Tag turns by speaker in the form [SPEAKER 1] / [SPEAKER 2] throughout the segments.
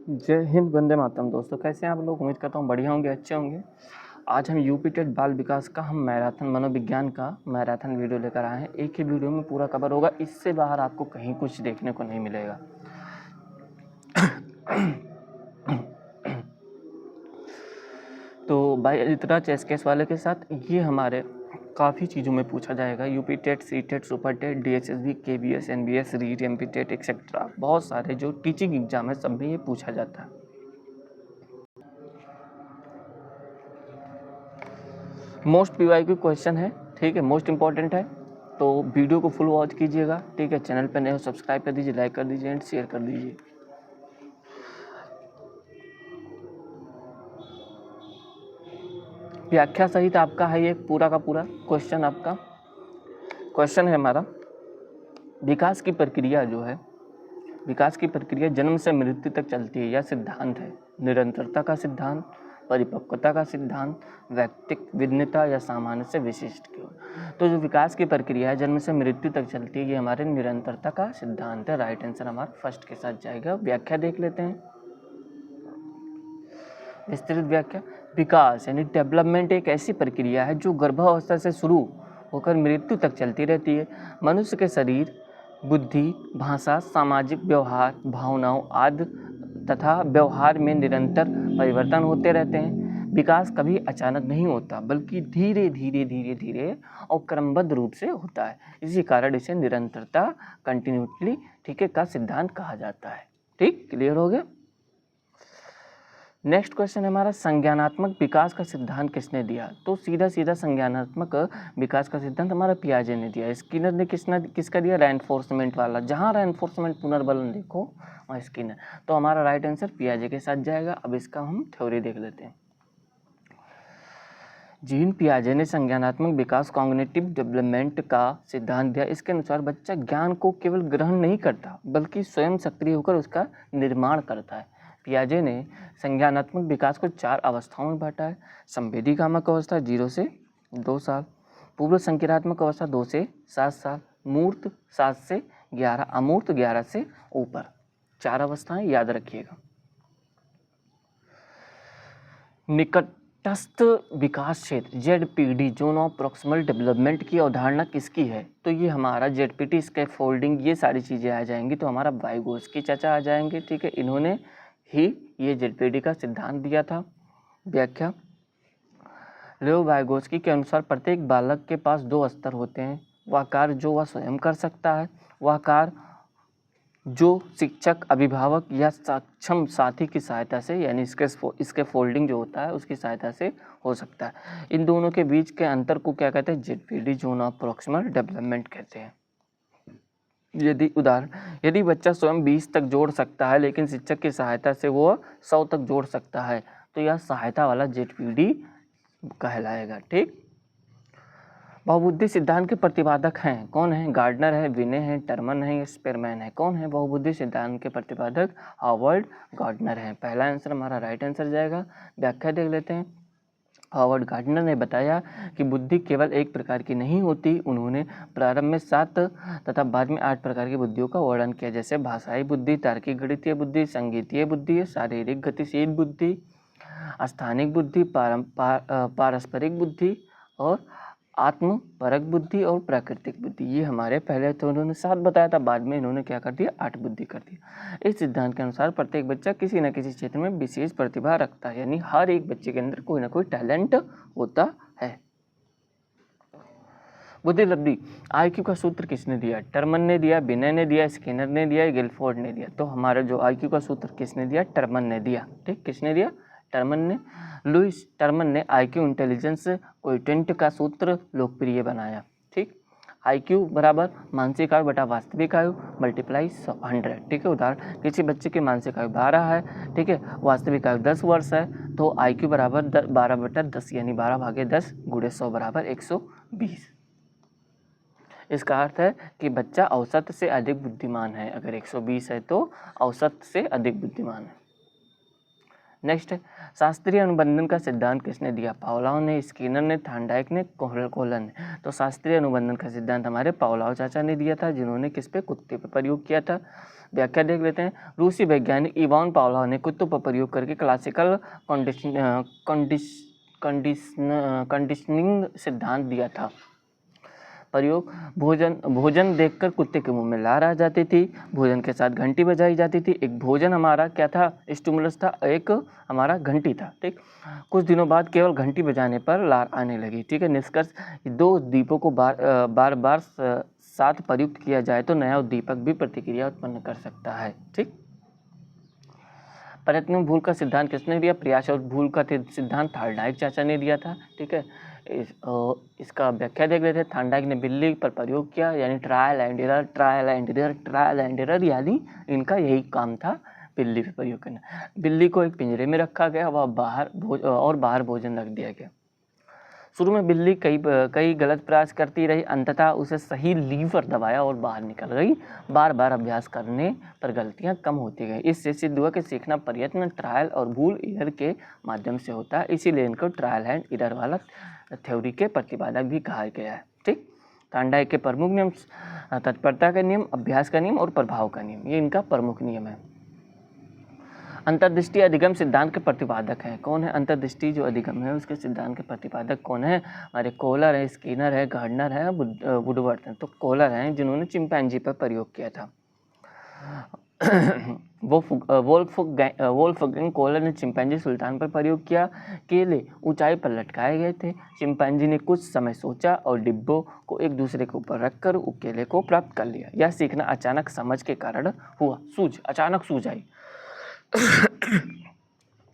[SPEAKER 1] जय हिंद, वंदे मातरम। दोस्तों, कैसे हैं आप लोग? उम्मीद करता हूँ बढ़िया होंगे, अच्छे होंगे। आज हम यूपी टेट बाल विकास का हम मैराथन मनोविज्ञान का मैराथन वीडियो लेकर आए हैं। एक ही वीडियो में पूरा कवर होगा, इससे बाहर आपको कहीं कुछ देखने को नहीं मिलेगा। तो भाई इतना चेस केस वाले के साथ ये हमारे काफ़ी चीज़ों में पूछा जाएगा। UP TET, C TET, super TET, DSSB, KBS, NBS, REET, MP TET etcetera, बहुत सारे जो टीचिंग एग्जाम है सब में ये पूछा जाता है। मोस्ट PYQ क्वेश्चन है, ठीक है, मोस्ट इंपॉर्टेंट है। तो वीडियो को फुल वॉच कीजिएगा, ठीक है। चैनल पर नए हो सब्सक्राइब कर दीजिए, लाइक कर दीजिए एंड शेयर कर दीजिए। व्याख्या सहित आपका है ये पूरा का पूरा क्वेश्चन। आपका क्वेश्चन है हमारा, विकास की प्रक्रिया जो है, विकास की प्रक्रिया जन्म से मृत्यु तक चलती है। यह सिद्धांत है निरंतरता का सिद्धांत, परिपक्वता का सिद्धांत, व्यक्तिक विभिन्नता या सामान्य से विशिष्ट की ओर। तो जो विकास की प्रक्रिया है जन्म से मृत्यु तक चलती है, ये हमारे निरंतरता का सिद्धांत है। राइट आंसर हमारा फर्स्ट के साथ जाएगा। व्याख्या देख लेते हैं, विस्तृत व्याख्या। विकास यानी डेवलपमेंट एक ऐसी प्रक्रिया है जो गर्भावस्था से शुरू होकर मृत्यु तक चलती रहती है। मनुष्य के शरीर, बुद्धि, भाषा, सामाजिक व्यवहार, भावनाओं आदि तथा व्यवहार में निरंतर परिवर्तन होते रहते हैं। विकास कभी अचानक नहीं होता, बल्कि धीरे धीरे और क्रमबद्ध रूप से होता है। इसी कारण इसे निरंतरता, कंटिन्यूटी, ठीक है, का सिद्धांत कहा जाता है। ठीक, क्लियर हो गया। नेक्स्ट क्वेश्चन है हमारा, संज्ञानात्मक विकास का सिद्धांत किसने दिया? तो सीधा सीधा संज्ञानात्मक विकास का सिद्धांत हमारा पियाजे ने दिया। स्किनर ने किसका दिया? रेनफोर्समेंट वाला। जहाँ रेनफोर्समेंट पुनर्बलन देखो वहाँ स्किनर। तो हमारा राइट आंसर पियाजे के साथ जाएगा। अब इसका हम थ्योरी देख लेते हैं। जीन पियाजे ने संज्ञानात्मक विकास, कॉग्निटिव डेवलपमेंट का सिद्धांत दिया। इसके अनुसार बच्चा ज्ञान को केवल ग्रहण नहीं करता, बल्कि स्वयं सक्रिय होकर उसका निर्माण करता है। पियाजे ने संज्ञानात्मक विकास को 4 अवस्थाओं में बांटा है। संवेदी कामक अवस्था 0 से 2 साल, पूर्व संक्रियात्मक अवस्था 2 से 7 साल, मूर्त 7 से 11, अमूर्त 11 से ऊपर। 4 अवस्थाएं याद रखिएगा। निकटस्थ विकास क्षेत्र ZPD, zone of proximal development की अवधारणा किसकी है? तो ये हमारा ZPT, स्कैफोल्डिंग, ये सारी चीज़ें आ जाएंगी। तो हमारा वाइगोस्की चाचा आ जाएंगे, ठीक है। इन्होंने ही ये ZPD का सिद्धांत दिया था। व्याख्या, लेओ वाइगोस्की के अनुसार प्रत्येक बालक के पास 2 स्तर होते हैं। वह कार्य जो वह स्वयं कर सकता है, वह कार्य जो शिक्षक, अभिभावक या सक्षम साथी की सहायता से, यानी इसके फोल्डिंग जो होता है उसकी सहायता से हो सकता है। इन दोनों के बीच के अंतर को क्या कहते हैं? ZPD, zone of proximal development कहते हैं। यदि बच्चा स्वयं 20 तक जोड़ सकता है, लेकिन शिक्षक की सहायता से वो 100 तक जोड़ सकता है, तो यह सहायता वाला ZPD कहलाएगा। ठीक। बहुबुद्धि सिद्धांत के प्रतिपादक हैं कौन है? गार्डनर है, विने है, टर्मन है, स्पेरमैन है। कौन है बहुबुद्धि सिद्धांत के प्रतिपादक? हावर्ड गार्डनर है। पहला आंसर हमारा राइट आंसर जाएगा। व्याख्या देख लेते हैं। हावर्ड गार्डनर ने बताया कि बुद्धि केवल एक प्रकार की नहीं होती। उन्होंने प्रारंभ में 7 तथा बाद में 8 प्रकार की बुद्धियों का वर्णन किया, जैसे भाषाई बुद्धि, तार्किक गणितीय बुद्धि, संगीतीय बुद्धि, शारीरिक गतिशील बुद्धि, स्थानिक बुद्धि, पारस्परिक बुद्धि और आत्मपरक बुद्धि और प्राकृतिक बुद्धि। ये हमारे पहले तो उन्होंने 7 बताया था, बाद में इन्होंने क्या कर दिया? 8 बुद्धि कर दिया। इस सिद्धांत के अनुसार प्रत्येक बच्चा किसी न किसी क्षेत्र में विशेष प्रतिभा रखता है, यानी हर एक बच्चे के अंदर कोई ना कोई टैलेंट होता है। बुद्धि लब्धि IQ का सूत्र किसने दिया? टर्मन ने दिया, बिने ने दिया, स्किनर ने दिया, गिलफोर्ड ने दिया। तो हमारा जो IQ का सूत्र किसने दिया? टर्मन ने दिया। ठीक, किसने दिया? टर्मन ने। लुइस टर्मन ने IQ इंटेलिजेंस कोएफिशिएंट का सूत्र लोकप्रिय बनाया। ठीक, IQ बराबर मानसिक आयु बटा वास्तविक आयु मल्टीप्लाई 100। ठीक है, उदाहरण, किसी बच्चे की मानसिक आयु 12 है, ठीक है, वास्तविक आयु 10 वर्ष है, तो IQ बराबर 12 बटा 10, यानी 12 भागे 10 गुणे 100 बराबर 120। इसका अर्थ है कि बच्चा औसत से अधिक बुद्धिमान है। अगर 120 है तो औसत से अधिक बुद्धिमान है। नेक्स्ट है शास्त्रीय अनुबंधन का सिद्धांत किसने दिया? पावलोव ने, स्किनर ने, थार्नडाइक ने, कोहलर ने। तो शास्त्रीय अनुबंधन का सिद्धांत हमारे पावलोव चाचा ने दिया था, जिन्होंने किस पे? कुत्ते पे प्रयोग किया था। व्याख्या देख लेते हैं। रूसी वैज्ञानिक इवान पावलोव ने कुत्तों पर प्रयोग करके क्लासिकल कंडीशनिंग सिद्धांत दिया था। प्रयोग भोजन देखकर कुत्ते के मुंह में लार आ जाती थी, भोजन के साथ घंटी बजाई जाती थी। एक भोजन हमारा क्या था? स्टिमुलस था, एक हमारा घंटी था। ठीक, कुछ दिनों बाद केवल घंटी बजाने पर लार आने लगी। ठीक है, निष्कर्ष 2 उद्दीपकों को बार बार साथ प्रयुक्त किया जाए तो नया उद्दीपक भी प्रतिक्रिया उत्पन्न कर सकता है। ठीक, प्रयत्न भूल का सिद्धांत किसने दिया? प्रयास और भूल का सिद्धांत थार्नडाइक चाचा ने दिया था। ठीक है, इसका व्याख्या देख लेते हैं। थार्नडाइक ने बिल्ली पर प्रयोग किया, यानी ट्रायल एंड एरर, यानी इनका यही काम था, बिल्ली पर प्रयोग करना। बिल्ली को एक पिंजरे में रखा गया, वह बाहर भोजन रख दिया गया। शुरू में बिल्ली कई गलत प्रयास करती रही, अंततः उसे सही लीवर दबाया और बाहर निकल गई। बार बार अभ्यास करने पर गलतियां कम होती गई। इससे सिद्ध हुआ कि सीखना प्रयत्न, ट्रायल और भूल एरर के माध्यम से होता है। इसीलिए इनको ट्रायल एंड एरर वाला थ्योरी के प्रतिपादक भी कहा गया है। ठीक, थार्नडाइक के प्रमुख नियम तत्परता का नियम, अभ्यास का नियम और प्रभाव का नियम, ये इनका प्रमुख नियम है। अंतर्दृष्टि अधिगम सिद्धांत के प्रतिपादक हैं। कौन है? अंतर्दृष्टि जो अधिगम है उसके सिद्धांत के प्रतिपादक कौन है? हमारे कोहलर है, स्किनर है, गार्डनर है, वुडवर्थ है। तो कोहलर हैं, जिन्होंने चिंपैंजी पर प्रयोग किया था। वोल्फगैंग कोहलर ने चिंपैंजी सुल्तान पर प्रयोग किया। केले ऊंचाई पर लटकाए गए थे। चिंपैंजी ने कुछ समय सोचा और डिब्बों को एक दूसरे के ऊपर रखकर केले को प्राप्त कर लिया। यह सीखना अचानक समझ के कारण हुआ। अचानक सूझ आई,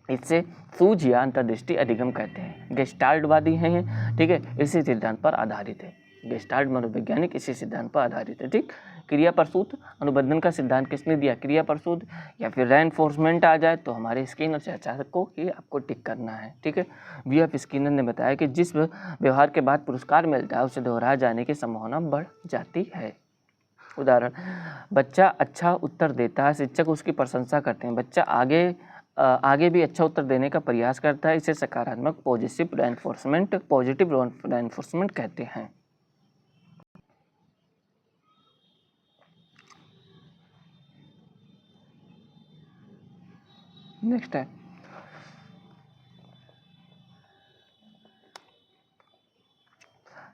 [SPEAKER 1] इससे सूझ या अंतर्दृष्टि अधिगम कहते हैं। गेस्टाल्टवादी हैं, ठीक है, इसी सिद्धांत पर आधारित है। गेस्टाल्ट मनोवैज्ञानिक इसी सिद्धांत पर आधारित है। ठीक, क्रिया प्रसूत अनुबंधन का सिद्धांत किसने दिया? क्रिया प्रसूत या फिर रेनफोर्समेंट आ जाए तो हमारे स्किनर चाचा को ही आपको टिक करना है। ठीक है, वी.एफ. स्किनर ने बताया कि जिस व्यवहार के बाद पुरस्कार मिलता है उसे दोहराए जाने की संभावना बढ़ जाती है। उदाहरण, बच्चा अच्छा उत्तर देता है, शिक्षक उसकी प्रशंसा करते हैं, बच्चा आगे भी अच्छा उत्तर देने का प्रयास करता है। इसे सकारात्मक पॉजिटिव रेनफोर्समेंट कहते हैं। नेक्स्ट है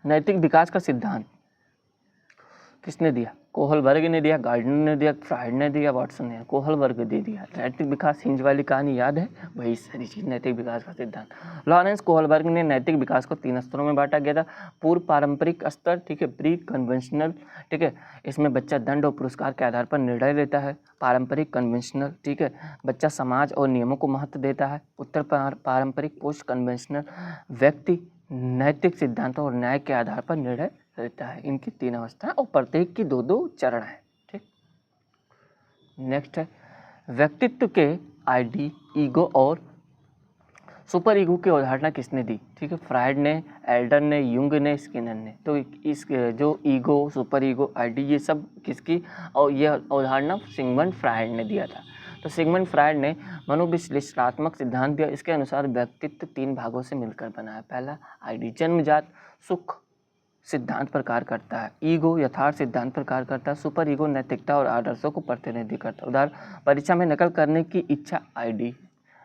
[SPEAKER 1] नैतिक विकास का सिद्धांत किसने दिया? कोहलबर्ग ने दिया, गार्डनर ने दिया, फ्राइड ने दिया, वाटसन ने। कोहलबर्ग दे दिया। नैतिक विकास, हिंज वाली कहानी याद है? वही सारी चीज, नैतिक विकास का सिद्धांत। लॉरेंस कोहलबर्ग ने नैतिक विकास को 3 स्तरों में बांटा गया था। पूर्व पारंपरिक स्तर, ठीक है, प्री कन्वेंशनल, ठीक है, इसमें बच्चा दंड और पुरस्कार के आधार पर निर्णय लेता है। पारंपरिक कन्वेंशनल, ठीक है, बच्चा समाज और नियमों को महत्व देता है। उत्तर पारंपरिक पोस्ट कन्वेंशनल, व्यक्ति नैतिक सिद्धांतों और न्याय के आधार पर निर्णय रहता है। इनकी 3 अवस्थाएं और प्रत्येक की 2-2 चरण है। ठीक, नेक्स्ट है व्यक्तित्व के आईडी, ईगो और सुपर ईगो की अवधारणा किसने दी? ठीक है, फ्राइड ने, एल्डर ने, युंग ने, स्किनर ने। तो इस जो ईगो, सुपर ईगो, आईडी, ये सब किसकी, और यह अवधारणा सिगमंड फ्राइड ने दिया था। तो सिगमंड फ्राइड ने मनोविश्लेषणात्मक सिद्धांत दिया। इसके अनुसार व्यक्तित्व 3 भागों से मिलकर बना है। पहला आईडी, जन्मजात सुख सिद्धांत पर कार्य करता है। ईगो यथार्थ सिद्धांत पर कार्य करता है। सुपर ईगो नैतिकता और आदर्शों को प्रतिनिधित्व करता है। उदाहरण, परीक्षा में नकल करने की इच्छा आईडी,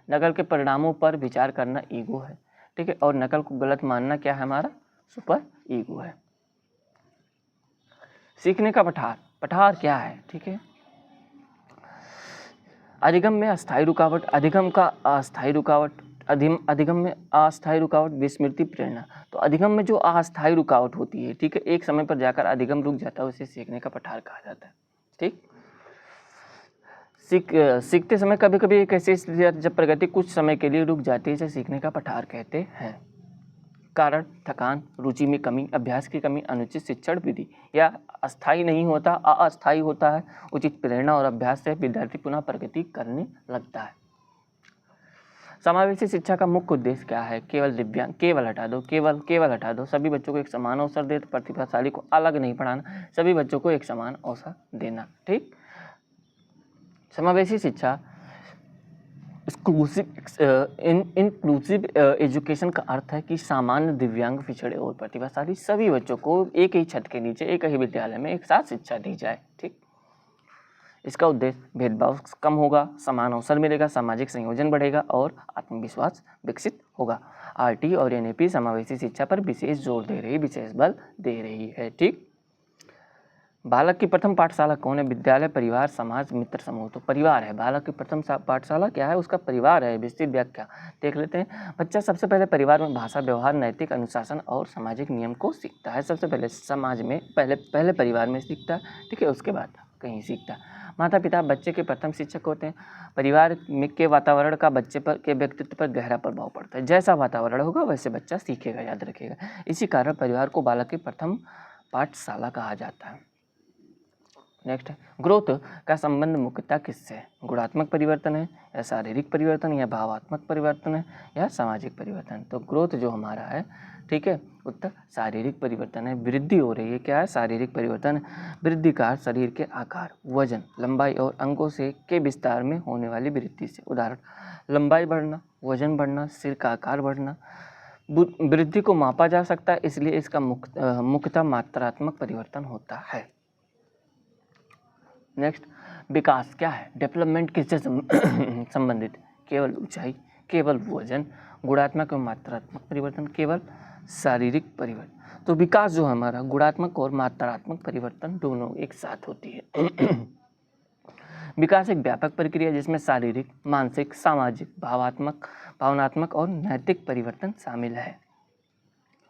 [SPEAKER 1] नकल के परिणामों पर विचार करना ईगो है। ठीक है, और नकल को गलत मानना क्या है? हमारा सुपर ईगो है। सीखने का पठार क्या है? ठीक है, अधिगम में अस्थायी रुकावट, अधिगम का अस्थायी रुकावट, अधिगम में अस्थायी रुकावट, विस्मृति, प्रेरणा। तो अधिगम में जो अस्थायी रुकावट होती है, ठीक है, एक समय पर जाकर अधिगम रुक जाता है, उसे सीखने का पठार कहा जाता है। ठीक, सीखते समय कभी कभी एक ऐसी स्थिति जब प्रगति कुछ समय के लिए रुक जाती है, इसे सीखने का पठार कहते हैं। कारण, थकान, रुचि में कमी, अभ्यास की कमी, अनुचित शिक्षण विधि। या अस्थायी नहीं होता, अस्थायी होता है। उचित प्रेरणा और अभ्यास से विद्यार्थी पुनः प्रगति करने लगता है। समावेशी शिक्षा का मुख्य उद्देश्य क्या है? केवल दिव्यांग, केवल हटा दो, सभी बच्चों को एक समान अवसर दे, प्रतिभाशाली को अलग नहीं पढ़ाना, सभी बच्चों को एक समान अवसर देना। ठीक, समावेशी शिक्षा इंक्लूसिव एजुकेशन का अर्थ है कि सामान्य, दिव्यांग, पिछड़े और प्रतिभाशाली सभी बच्चों को एक ही छत के नीचे एक ही विद्यालय में एक साथ शिक्षा दी जाए। ठीक, इसका उद्देश्य भेदभाव कम होगा, समान अवसर मिलेगा, सामाजिक संयोजन बढ़ेगा और आत्मविश्वास विकसित होगा। आरटी और एनएपी समावेशी शिक्षा पर विशेष जोर दे रही, विशेष बल दे रही है। ठीक, बालक की प्रथम पाठशाला कौन है? विद्यालय, परिवार, समाज, मित्र समूह। तो परिवार है। बालक की प्रथम पाठशाला क्या है? उसका परिवार है। विस्तृत व्याख्या देख लेते हैं। बच्चा सबसे पहले परिवार में भाषा, व्यवहार, नैतिक अनुशासन और सामाजिक नियम को सीखता है। सबसे पहले समाज में, पहले परिवार में सीखता है। ठीक है, उसके बाद कहीं सीखता है। माता पिता बच्चे के प्रथम शिक्षक होते हैं। परिवार में के वातावरण का बच्चे पर के व्यक्तित्व पर गहरा प्रभाव पड़ता है। जैसा वातावरण होगा वैसे बच्चा सीखेगा, याद रखेगा। इसी कारण परिवार को बालक की प्रथम पाठशाला कहा जाता है। नेक्स्ट है, ग्रोथ का संबंध मुख्यतः किससे है? गुणात्मक परिवर्तन है या शारीरिक परिवर्तन या भावात्मक परिवर्तन है या सामाजिक परिवर्तन? तो ग्रोथ जो हमारा है, ठीक है, उत्तर शारीरिक परिवर्तन है। वृद्धि हो रही है, क्या है? शारीरिक परिवर्तन। वृद्धि का शरीर के आकार, वजन, लंबाई और अंगों से के विस्तार में होने वाली वृद्धि से। उदाहरण, लंबाई बढ़ना, वजन बढ़ना, सिर का आकार बढ़ना। वृद्धि को मापा जा सकता है, इसलिए इसका मुख्यतः मात्रात्मक परिवर्तन होता है। नेक्स्ट, विकास क्या है? डेवलपमेंट किससे संबंधित? केवल ऊंचाई, केवल वजन, गुणात्मक और मात्रात्मक परिवर्तन, केवल शारीरिक परिवर्तन। तो विकास जो हमारा गुणात्मक और मात्रात्मक परिवर्तन दोनों एक साथ होती है। विकास एक व्यापक प्रक्रिया जिसमें शारीरिक, मानसिक, सामाजिक, भावनात्मक और नैतिक परिवर्तन शामिल है।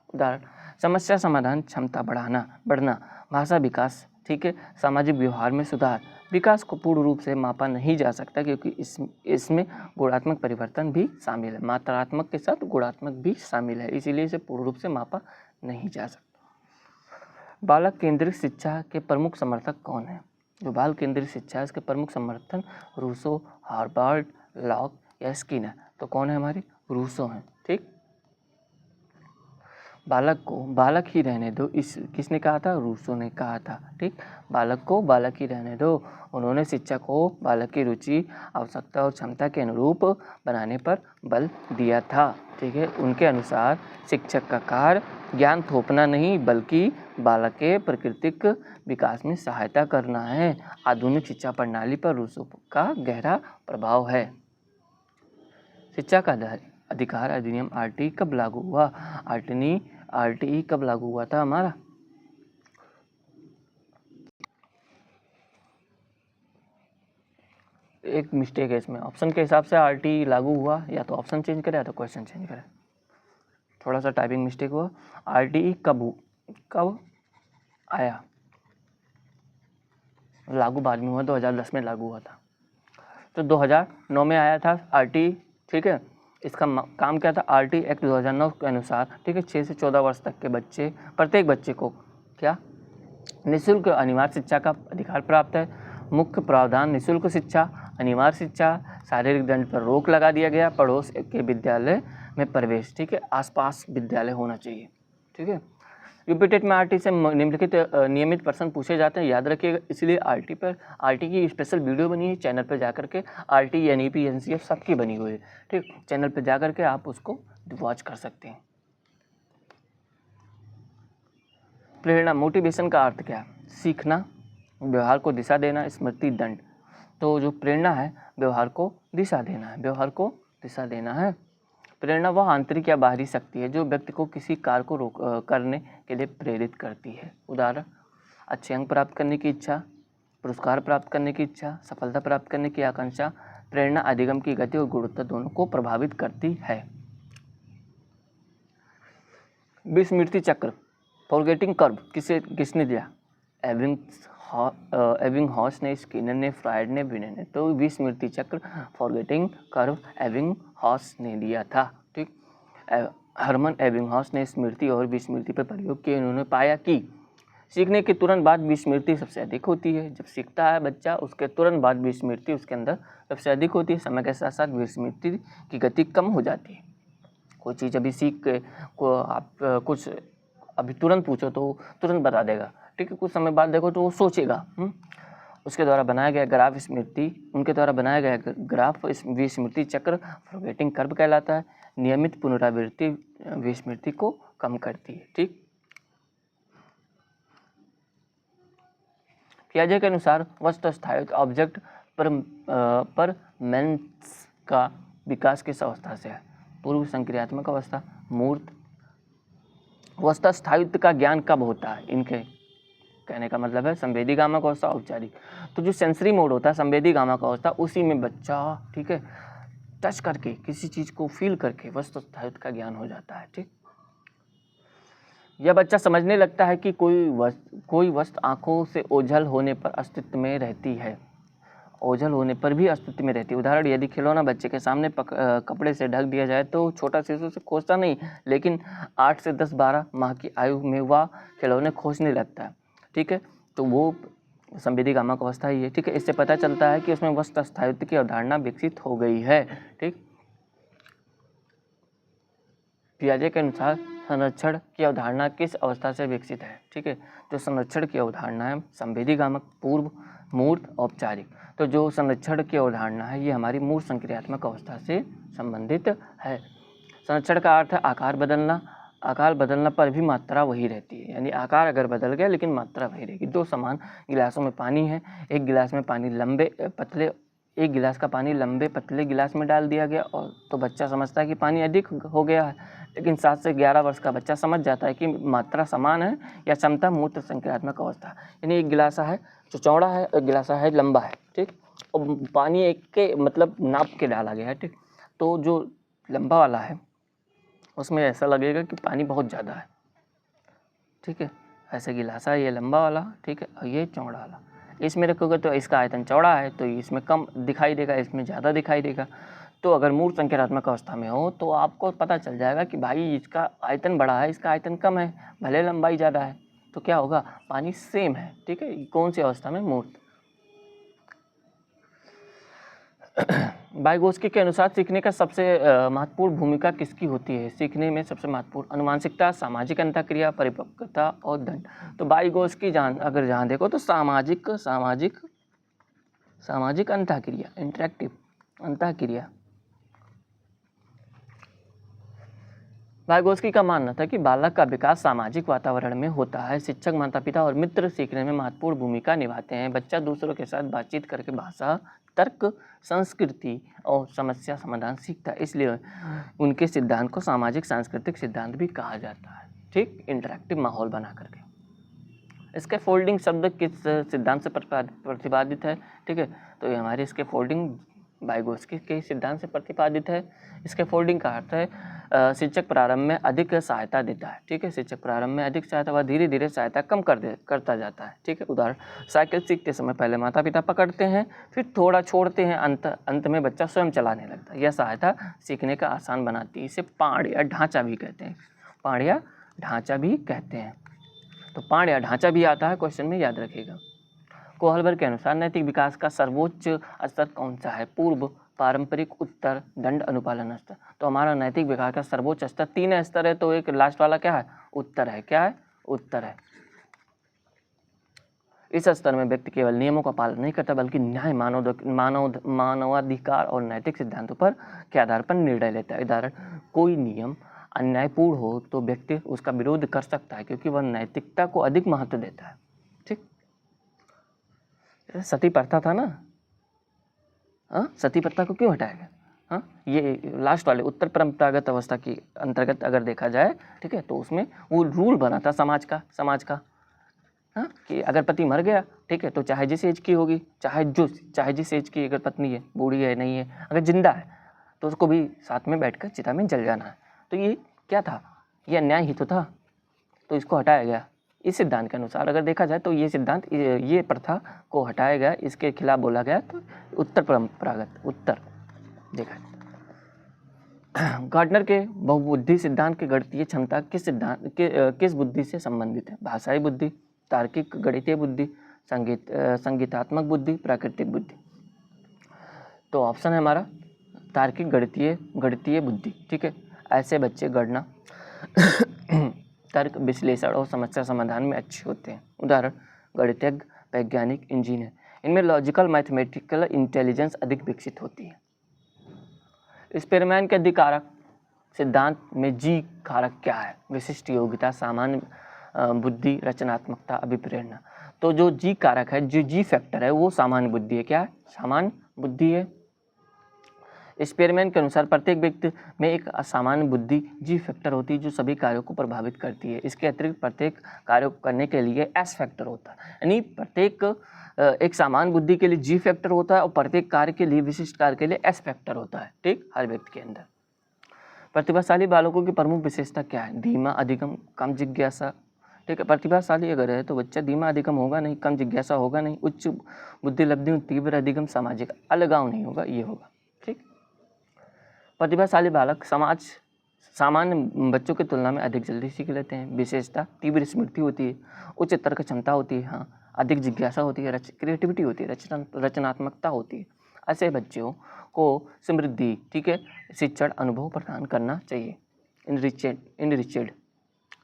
[SPEAKER 1] उदाहरण, समस्या समाधान क्षमता बढ़ना, भाषा विकास, ठीक है, सामाजिक व्यवहार में सुधार। विकास को पूर्ण रूप से मापा नहीं जा सकता क्योंकि इसमें गुणात्मक परिवर्तन भी शामिल है। मात्रात्मक के साथ गुणात्मक भी शामिल है, इसीलिए इसे पूर्ण रूप से मापा नहीं जा सकता। बालक केंद्रित शिक्षा के प्रमुख समर्थक कौन है? जो बाल केंद्रित शिक्षा है इसके प्रमुख समर्थन रूसो, हार्वर्ड, लॉक या स्किनर। तो कौन है? हमारे रूसो हैं। ठीक, बालक को बालक ही रहने दो, इस किसने कहा था? रूसो ने कहा था। ठीक, बालक को बालक ही रहने दो। उन्होंने शिक्षा को बालक की रुचि, आवश्यकता और क्षमता के अनुरूप बनाने पर बल दिया था। ठीक है, उनके अनुसार शिक्षक का कार्य ज्ञान थोपना नहीं बल्कि बालक के प्राकृतिक विकास में सहायता करना है। आधुनिक शिक्षा प्रणाली पर रूसो का गहरा प्रभाव है। शिक्षा का अधिकार अधिनियम आरटी कब लागू हुआ? आरटीई कब लागू हुआ था हमारा? एक मिस्टेक है इसमें, ऑप्शन के हिसाब से आरटीई लागू हुआ, या तो ऑप्शन चेंज करें या तो क्वेश्चन चेंज करें। थोड़ा सा टाइपिंग मिस्टेक हुआ। आरटीई कब आया? लागू बाद में हुआ, 2010 में लागू हुआ था। तो 2009 में आया था आरटीई। ठीक है, इसका काम क्या था? आरटी एक्ट 2009 के अनुसार, ठीक है, 6 से 14 वर्ष तक के बच्चे, प्रत्येक बच्चे को क्या निःशुल्क अनिवार्य शिक्षा का अधिकार प्राप्त है। मुख्य प्रावधान निःशुल्क शिक्षा, अनिवार्य शिक्षा, शारीरिक दंड पर रोक लगा दिया गया, पड़ोस के विद्यालय में प्रवेश, ठीक है, आसपास विद्यालय होना चाहिए। ठीक है, यूपीटेट में आरटी से निम्नलिखित नियमित प्रश्न पूछे जाते हैं, याद रखिएगा। इसलिए आरटी की स्पेशल वीडियो बनी है चैनल पर जाकर के। आरटी, एनईपी, एनसीएफ सबकी बनी हुई है। ठीक, चैनल पर जाकर के आप उसको वॉच कर सकते हैं। प्रेरणा, मोटिवेशन का अर्थ क्या है? सीखना, व्यवहार को दिशा देना, स्मृति, दंड। तो जो प्रेरणा है व्यवहार को दिशा देना है, व्यवहार को दिशा देना है। प्रेरणा वह आंतरिक या बाहरी शक्ति है जो व्यक्ति को किसी कार्य को करने के लिए प्रेरित करती है। उदाहरण, अच्छे अंक प्राप्त करने की इच्छा, पुरस्कार प्राप्त करने की इच्छा, सफलता प्राप्त करने की आकांक्षा। प्रेरणा अधिगम की गति और गुणवत्ता दोनों को प्रभावित करती है। विस्मृति चक्र, फॉरगेटिंग कर्व किसने दिया? एबिंगहॉस ने, स्किनर ने, फ्रायड ने, बिने ने। तो विस्मृति चक्र, फॉरगेटिंग कर्व एबिंगहॉस ने दिया था। ठीक, हरमन एबिंगहॉस ने स्मृति और विस्मृति पर प्रयोग किए। उन्होंने पाया कि सीखने के तुरंत बाद विस्मृति सबसे अधिक होती है। जब सीखता है बच्चा उसके तुरंत बाद विस्मृति उसके अंदर सबसे अधिक होती है। समय के साथ साथ विस्मृति की गति कम हो जाती है। कोई चीज़ अभी सीख के को आप कुछ अभी तुरंत पूछो तो तुरंत बता देगा, ठीक है, कुछ समय बाद देखो तो वो सोचेगा। उसके द्वारा बनाया गया ग्राफ स्मृति उनके द्वारा बनाया गया ग्राफ विस्मृति चक्र फॉरगेटिंग कर्व कहलाता है। नियमित पुनरावृत्ति विस्मृति को कम करती है। ठीक, पियाजे के अनुसार वस्तु स्थायित्व ऑब्जेक्ट परमेनेंस का विकास किस अवस्था से है? पूर्व संक्रियात्मक अवस्था, मूर्त। वस्तु स्थायित्व का ज्ञान कब होता है? इनके कहने का मतलब है संवेदी गामक अवस्था, औपचारिक। तो जो सेंसरी मोड होता है संवेदी गामक अवस्था, उसी में बच्चा, ठीक है, टच करके किसी चीज को फील करके वस्तु स्थायित्व का ज्ञान हो जाता है। ठीक, यह बच्चा समझने लगता है कि कोई वस्तु आंखों से ओझल होने पर अस्तित्व में रहती है, ओझल होने पर भी अस्तित्व में रहती है। उदाहरण, यदि खिलौना बच्चे के सामने कपड़े से ढक दिया जाए तो छोटा शिशु से खोजता नहीं, लेकिन 8 से 10-12 माह की आयु में वह खिलौने खोजने लगता है। ठीक है, तो वो संवेदी गामक अवस्था ही है। ठीक है, इससे पता चलता है कि उसमें वस्तु स्थायित्व की अवधारणा विकसित हो गई है। ठीक, पियाजे के अनुसार संरक्षण की अवधारणा किस अवस्था से विकसित है? ठीक है, जो संरक्षण की अवधारणा है संवेदी गामक, पूर्व, मूर्त, औपचारिक। तो जो संरक्षण की अवधारणा है ये हमारी मूर्त संक्रियात्मक अवस्था से संबंधित है। संरक्षण का अर्थ है आकार बदलना, आकार बदलना पर भी मात्रा वही रहती है, यानी आकार अगर बदल गया लेकिन मात्रा वही रहेगी। 2 समान गिलासों में पानी है, एक गिलास में पानी एक गिलास का पानी लंबे पतले गिलास में डाल दिया गया और तो बच्चा समझता है कि पानी अधिक हो गया है, लेकिन 7 से 11 वर्ष का बच्चा समझ जाता है कि मात्रा समान है या क्षमता मूर्त संक्रियात्मक अवस्था, यानी एक गिलासा है जो चौड़ा है, एक गिलासा है लंबा है। ठीक, और पानी एक के मतलब नाप के डाला गया है। ठीक, तो जो लंबा वाला है उसमें ऐसा लगेगा कि पानी बहुत ज़्यादा है। ठीक है, ऐसे गिलासा है ये लंबा वाला, ठीक है, और ये चौड़ा वाला। इसमें रखोगे तो इसका आयतन चौड़ा है तो इसमें कम दिखाई देगा, इसमें ज़्यादा दिखाई देगा। तो अगर मूर्त संक्रियात्मक अवस्था में हो तो आपको पता चल जाएगा कि भाई इसका आयतन बड़ा है, इसका आयतन कम है, भले लंबाई ज़्यादा है, तो क्या होगा, पानी सेम है। ठीक है, कौन सी अवस्था में? मूर्त। वाइगोत्स्की के अनुसार सीखने का सबसे महत्वपूर्ण भूमिका किसकी होती है? सीखने में सबसे महत्वपूर्ण अनुमानसिकता, सामाजिक अंतःक्रिया, परिपक्वता और दंड। तो वाइगोत्स्की अगर जहाँ देखो तो सामाजिक अंतःक्रिया, इंटरेक्टिव अंतःक्रिया। वाइगोत्स्की का मानना था कि बालक का विकास सामाजिक वातावरण में होता है। शिक्षक, माता पिता और मित्र सीखने में महत्वपूर्ण भूमिका निभाते हैं। बच्चा दूसरों के साथ बातचीत करके भाषा, तर्क, संस्कृति और समस्या समाधान सीखता है, इसलिए उनके सिद्धांत को सामाजिक सांस्कृतिक सिद्धांत भी कहा जाता है। ठीक, इंटरेक्टिव माहौल बना करके। इसके फोल्डिंग शब्द किस सिद्धांत से प्रतिपादित है? ठीक है, तो ये हमारे इसके फोल्डिंग वाइगोत्स्की के सिद्धांत से प्रतिपादित है। इसके फोल्डिंग का अर्थ है शिक्षक प्रारंभ में अधिक सहायता देता है। ठीक है, शिक्षक प्रारंभ में अधिक सहायता व धीरे धीरे सहायता कम करता जाता है। ठीक है, उदाहरण, साइकिल सीखते समय पहले माता पिता पकड़ते हैं, फिर थोड़ा छोड़ते हैं, अंत में बच्चा स्वयं चलाने लगता है। यह सहायता सीखने का आसान बनाती है। इसे पाढ़ या ढांचा भी कहते हैं, पाढ़ या ढांचा भी कहते हैं। तो पाढ़ या ढांचा भी आता है क्वेश्चन में, याद रखिएगा। कोहलबर के अनुसार नैतिक विकास का सर्वोच्च स्तर कौन सा है? पूर्व, पारंपरिक, उत्तर, दंड, अनुपालन स्तर। तो हमारा नैतिक विकास का सर्वोच्च स्तर 3 स्तर है, तो एक लास्ट वाला क्या है? उत्तर है। क्या है? उत्तर है। इस स्तर में व्यक्ति केवल नियमों का पालन नहीं करता बल्कि न्याय, मानवाधिकार और नैतिक सिद्धांतों पर के आधार पर निर्णय लेता है। उदाहरण, कोई नियम अन्यायपूर्ण हो तो व्यक्ति उसका विरोध कर सकता है क्योंकि वह नैतिकता को अधिक महत्व देता है। ठीक, सती प्रथा था ना, सती प्रथा को क्यों हटाया गया? ये लास्ट वाले उत्तर परंपरागत अवस्था की अंतर्गत अगर देखा जाए, ठीक है, तो उसमें वो रूल बना था समाज का कि अगर पति मर गया, ठीक है, तो चाहे जिस एज की होगी, चाहे जिस एज की अगर पत्नी है, बूढ़ी है, नहीं है, अगर जिंदा है तो उसको भी साथ में बैठकर चिता में जल जाना है। तो ये क्या था? ये अन्याय ही तो था, तो इसको हटाया गया। इस सिद्धांत के अनुसार अगर देखा जाए तो ये सिद्धांत, ये प्रथा को हटाया गया, इसके खिलाफ बोला गया, तो उत्तर परंपरागत उत्तर देखा। गार्डनर के बहुबुद्धि सिद्धांत की गणितीय क्षमता किस बुद्धि से संबंधित है? भाषाई बुद्धि, तार्किक गणितीय बुद्धि, संगीतात्मक बुद्धि, प्राकृतिक बुद्धि। तो ऑप्शन है हमारा तार्किक गणितीय बुद्धि। ठीक है, ऐसे बच्चे गणना, तर्क, विश्लेषण और समस्या समाधान में अच्छे होते हैं। उदाहरण, गणितज्ञ, वैज्ञानिक, इंजीनियर। इनमें लॉजिकल मैथमेटिकल इंटेलिजेंस अधिक विकसित होती है। स्पीरमैन के अधिकारक सिद्धांत में जी कारक क्या है? विशिष्ट योग्यता, सामान्य बुद्धि, रचनात्मकता, अभिप्रेरणा। तो जो जी कारक है, जो जी फैक्टर है, वो सामान्य बुद्धि है। क्या है? सामान्य बुद्धि है। स्पीरमैन के अनुसार प्रत्येक व्यक्ति में एक असामान्य बुद्धि जी फैक्टर होती है जो सभी कार्यों को प्रभावित करती है। इसके अतिरिक्त प्रत्येक कार्य को करने के लिए एस फैक्टर होता है, यानी प्रत्येक एक सामान्य बुद्धि के लिए जी फैक्टर होता है और प्रत्येक कार्य के लिए, विशिष्ट कार्य के लिए एस फैक्टर होता है। ठीक, हर व्यक्ति के अंदर। प्रतिभाशाली बालकों की प्रमुख विशेषता क्या है? धीमा, अधिगम, कम जिज्ञासा। ठीक है, प्रतिभाशाली अगर है तो बच्चा धीमा अधिगम होगा नहीं, कम जिज्ञासा होगा नहीं, उच्च बुद्धि लब्धि, तीव्र अधिगम, सामाजिक अलगाव नहीं होगा, ये होगा। ठीक, प्रतिभाशाली बालक सामान्य बच्चों की तुलना में अधिक जल्दी सीख लेते हैं। विशेषता, तीव्र स्मृति होती है, उच्च तर्क क्षमता होती है, हाँ, अधिक जिज्ञासा होती है, क्रिएटिविटी होती है, रचनात्मकता होती है। ऐसे बच्चों को समृद्धि, ठीक है, शिक्षण अनुभव प्रदान करना चाहिए। इनरिचेड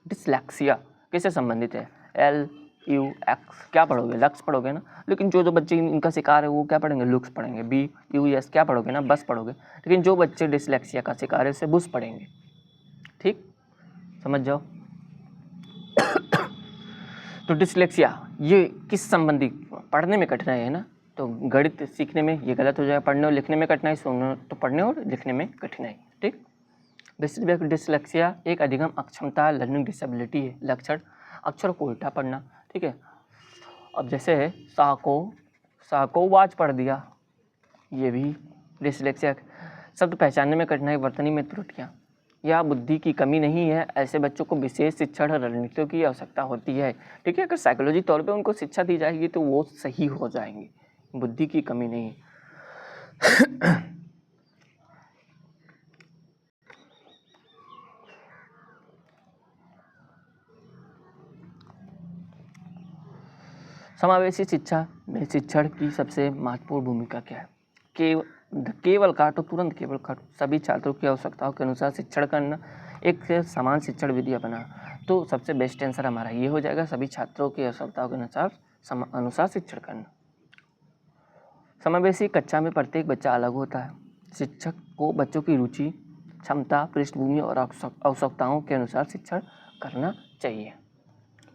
[SPEAKER 1] डिसलेक्सिया किससे संबंधित है? LUX क्या पढ़ोगे? लक्स पढ़ोगे ना। लेकिन जो बच्चे इनका शिकार है वो क्या पढ़ेंगे? लुक्स पढ़ेंगे। BUS क्या पढ़ोगे ना? बस पढ़ोगे। लेकिन जो बच्चे डिसलेक्सिया का शिकार है उसे बुस पढ़ेंगे। ठीक, समझ जाओ। तो डिसलेक्सिया ये किस संबंधी? पढ़ने में कठिनाई है ना, तो गणित सीखने में ये गलत हो जाएगा। पढ़ने और लिखने में कठिनाई, सुनने तो पढ़ने और लिखने में कठिनाई। ठीक, डिसलेक्सिया एक अधिगम अक्षमता, लर्निंग डिसेबिलिटी है। लक्षण, अक्षर को उल्टा पढ़ना। ठीक है, अब जैसे है साको वाच पढ़ दिया, ये भी डिसलेक्सिया। शब्द पहचानने में कठिनाई, वर्तनी में त्रुटियाँ या बुद्धि की कमी नहीं है। ऐसे बच्चों को विशेष शिक्षण रणनीतियों की आवश्यकता होती है। ठीक है, अगर साइकोलॉजी तौर पे उनको शिक्षा दी जाएगी तो वो सही हो जाएंगे, बुद्धि की कमी नहीं। समावेशी शिक्षा में शिक्षण की सबसे महत्वपूर्ण भूमिका क्या है? केवल काटो, तुरंत केवल काटो। सभी छात्रों की आवश्यकताओं के अनुसार शिक्षण करना, एक समान शिक्षण विधि अपनाना। तो सबसे बेस्ट आंसर हमारा ये हो जाएगा, सभी छात्रों की आवश्यकताओं के अनुसार शिक्षण करना। समावेशी कक्षा में प्रत्येक बच्चा अलग होता है। शिक्षक को बच्चों की रुचि, क्षमता, पृष्ठभूमि और आवश्यकताओं के अनुसार शिक्षण करना चाहिए।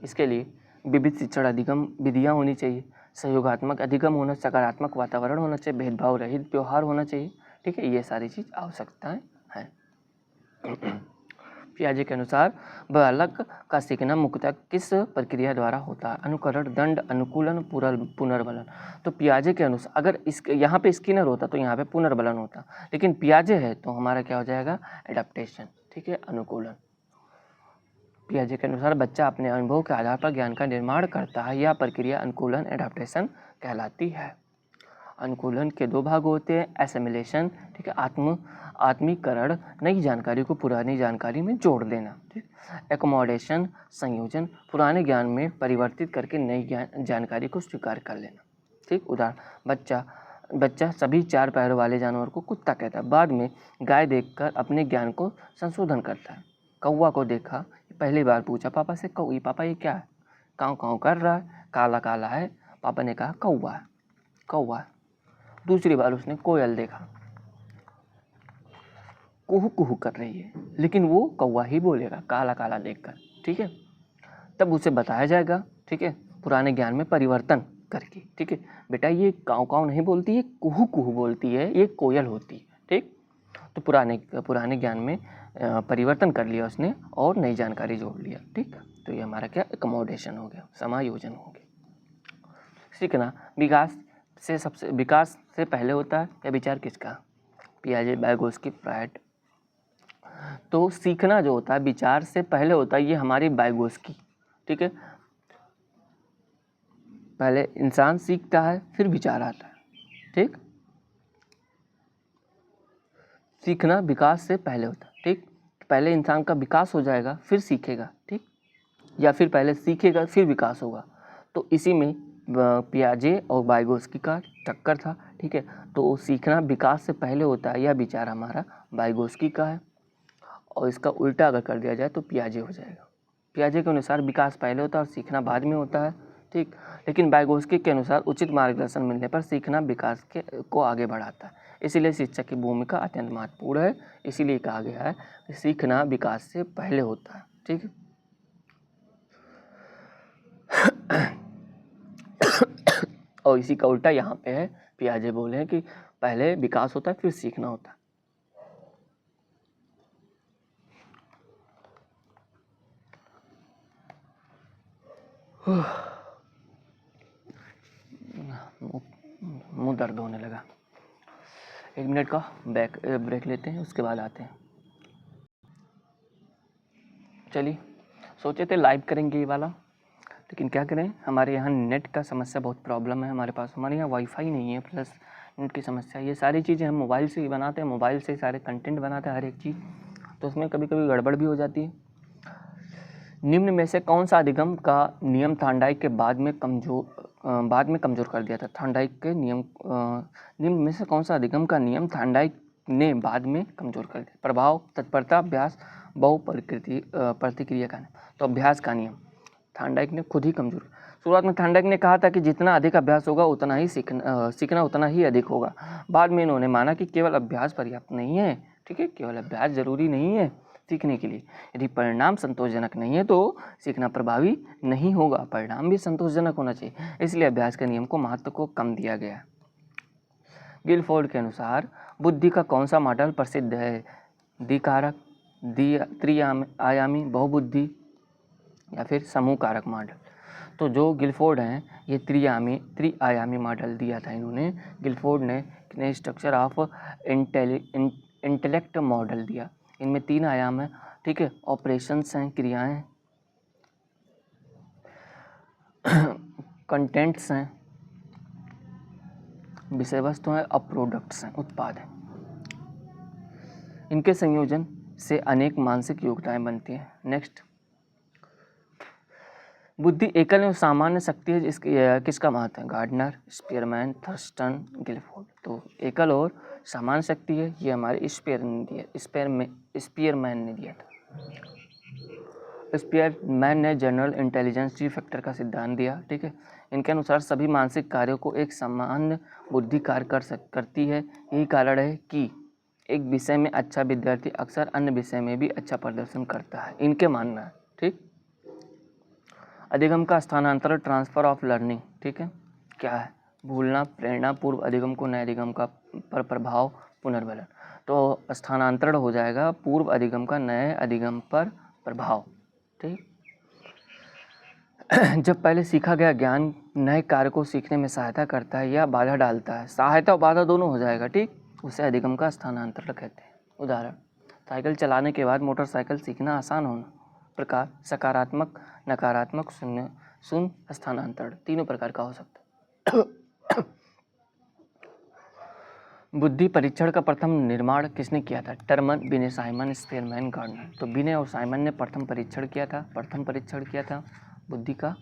[SPEAKER 1] इसके लिए विविध शिक्षण अधिगम विधियाँ होनी चाहिए, सहयोगात्मक अधिगम होना, सकारात्मक वातावरण होना चाहिए, भेदभाव रहित व्यवहार होना चाहिए। ठीक है, ये सारी चीज़ आवश्यकताएं हैं। पियाजे के अनुसार बालक का सीखना मुख्यतः किस प्रक्रिया द्वारा होता है? अनुकरण, दंड, अनुकूलन, पुनर्बलन। तो पियाजे के अनुसार अगर यहाँ पे स्किनर होता तो यहाँ पे पुनर्बलन होता, लेकिन पियाजे है तो हमारा क्या हो जाएगा? एडेप्टेशन। ठीक है, अनुकूलन। पियाजे के अनुसार बच्चा अपने अनुभव के आधार पर ज्ञान का निर्माण करता है। यह प्रक्रिया अनुकूलन, एडाप्टेशन कहलाती है। अनुकूलन के दो भाग होते हैं, एसिमिलेशन, ठीक है, आत्मीकरण, नई जानकारी को पुरानी जानकारी में जोड़ देना। ठीक, एकोमोडेशन, संयोजन, पुराने ज्ञान में परिवर्तित करके नई जानकारी को स्वीकार कर लेना। ठीक, उदाहरण, बच्चा सभी चार पैरों वाले जानवर को कुत्ता कहता है, बाद में गाय देखकर अपने ज्ञान को संशोधन करता है। कौवा को देखा, पहली बार पूछा पापा से, कौई पापा ये क्या है? काँव काँव कर रहा है, काला काला है। पापा ने कहा कौवा है, कौवा है। दूसरी बार उसने कोयल देखा, कुहू कुहू कर रही है, लेकिन वो कौवा ही बोलेगा काला काला देखकर। ठीक है, तब उसे बताया जाएगा, ठीक है, पुराने ज्ञान में परिवर्तन करके। ठीक है, बेटा ये काँव काँव नहीं बोलती है, कुहू कुहू बोलती है, ये कोयल होती है। ठीक, तो पुराने ज्ञान में परिवर्तन कर लिया उसने और नई जानकारी जोड़ लिया। ठीक, तो ये हमारा क्या? एकोमोडेशन हो गया, समायोजन हो गया। सीखना विकास से पहले होता है या विचार किसका? पियाजे, वाइगोत्स्की, फ्रायड। तो सीखना जो होता है विचार से पहले होता है, ये हमारी वाइगोत्स्की। ठीक है, पहले इंसान सीखता है फिर विचार आता है। ठीक, सीखना विकास से पहले होता है। ठीक, पहले इंसान का विकास हो जाएगा फिर सीखेगा। ठीक, या फिर पहले सीखेगा फिर विकास होगा। तो इसी में पियाजे और वाइगोत्स्की का टक्कर था। ठीक है, तो सीखना विकास से पहले होता है, यह विचार हमारा वाइगोत्स्की का है। और इसका उल्टा अगर कर दिया जाए तो पियाजे हो जाएगा। पियाजे के अनुसार विकास पहले होता है और सीखना बाद में होता है। ठीक। लेकिन वाइगोत्स्की के अनुसार उचित मार्गदर्शन मिलने पर सीखना विकास को आगे बढ़ाता है, इसीलिए शिक्षक की भूमिका अत्यंत महत्वपूर्ण है। इसीलिए कहा गया है कि सीखना विकास से पहले होता है। ठीक है। और इसी का उल्टा यहाँ पे है, पियाजे बोले हैं कि पहले विकास होता है फिर सीखना होता है। मुंह दर्द होने लगा। 1 मिनट का ब्रेक लेते हैं, उसके बाद आते हैं। चलिए, सोचे थे लाइव करेंगे ये वाला, लेकिन क्या करें, हमारे यहाँ नेट का समस्या बहुत प्रॉब्लम है हमारे पास। हमारे यहाँ वाईफाई नहीं है, प्लस नेट की समस्या। ये सारी चीज़ें हम मोबाइल से ही बनाते हैं, मोबाइल से ही सारे कंटेंट बनाते हैं हर एक चीज़, तो उसमें कभी कभी गड़बड़ भी हो जाती है। निम्न में से कौन सा अधिगम का नियम थार्नडाइक के बाद में कमजोर कर दिया था? थार्नडाइक के नियम, निम्न में से कौन सा अधिगम का नियम थार्नडाइक ने बाद में कमजोर कर दिया? प्रभाव, तत्परता, अभ्यास, प्रतिक्रिया का नियम। तो अभ्यास का नियम थार्नडाइक ने खुद ही कमजोर। शुरुआत में थार्नडाइक ने कहा था कि जितना अधिक अभ्यास होगा उतना ही सीखना उतना ही अधिक होगा। बाद में इन्होंने माना कि केवल अभ्यास पर्याप्त नहीं है। ठीक है, केवल अभ्यास जरूरी नहीं है सीखने के लिए। यदि परिणाम संतोषजनक नहीं है तो सीखना प्रभावी नहीं होगा। परिणाम भी संतोषजनक होना चाहिए, इसलिए अभ्यास के नियम को महत्व को कम दिया गया। गिलफोर्ड के अनुसार बुद्धि का कौन सा मॉडल प्रसिद्ध है? द्विकारक, त्रिआयामी, बहुबुद्धि या फिर समूह कारक मॉडल? तो जो गिलफोर्ड हैं ये त्रिआयामी मॉडल दिया था इन्होंने। गिलफोर्ड ने स्ट्रक्चर ऑफ इंटेलेक्ट मॉडल दिया। इनमें 3 आयाम है। ठीक है, ऑपरेशंस हैं, क्रियाएं, कंटेंट्स हैं, विषय वस्तु हैं, और प्रोडक्ट्स हैं, उत्पाद हैं। इनके संयोजन से अनेक मानसिक योग्यताएं बनती हैं। नेक्स्ट, बुद्धि एकल एवं सामान्य शक्ति है, किसका महत्व है? Gardner, Spearman, Thurstone, Guilford. तो एकल और सामान्य शक्ति है, ये हमारे स्पीयरमैन ने दिया था। स्पीयरमैन ने जनरल इंटेलिजेंस जी फैक्टर का सिद्धांत दिया। ठीक है, इनके अनुसार सभी मानसिक कार्यों को एक सामान्य बुद्धि कार्य करती है। यही कारण है कि एक विषय में अच्छा विद्यार्थी अक्सर अन्य विषय में भी अच्छा प्रदर्शन करता है, इनके मानना है। ठीक, अधिगम का स्थानांतरण, ट्रांसफर ऑफ लर्निंग। ठीक है, क्या है? भूलना, प्रेरणा, पूर्व अधिगम को नए अधिगम का पर प्रभाव, पुनर्बलन। तो स्थानांतरण हो जाएगा पूर्व अधिगम का नए अधिगम पर प्रभाव। ठीक, जब पहले सीखा गया ज्ञान नए कार्य को सीखने में सहायता करता है या बाधा डालता है, सहायता और बाधा दोनों हो जाएगा। ठीक, उसे अधिगम का स्थानांतरण कहते हैं। उदाहरण, साइकिल चलाने के बाद मोटरसाइकिल सीखना आसान होना। प्रकार, सकारात्मक, नकारात्मक, शून्य, स्थानांतरण, तीनों प्रकार का हो सकता है। बुद्धि परीक्षण का प्रथम निर्माण किसने किया था? टर्मन, बिने, साइमन, स्पीयरमैन, गार्डनर। तो बिने और साइमन ने प्रथम परीक्षण किया था बुद्धि का।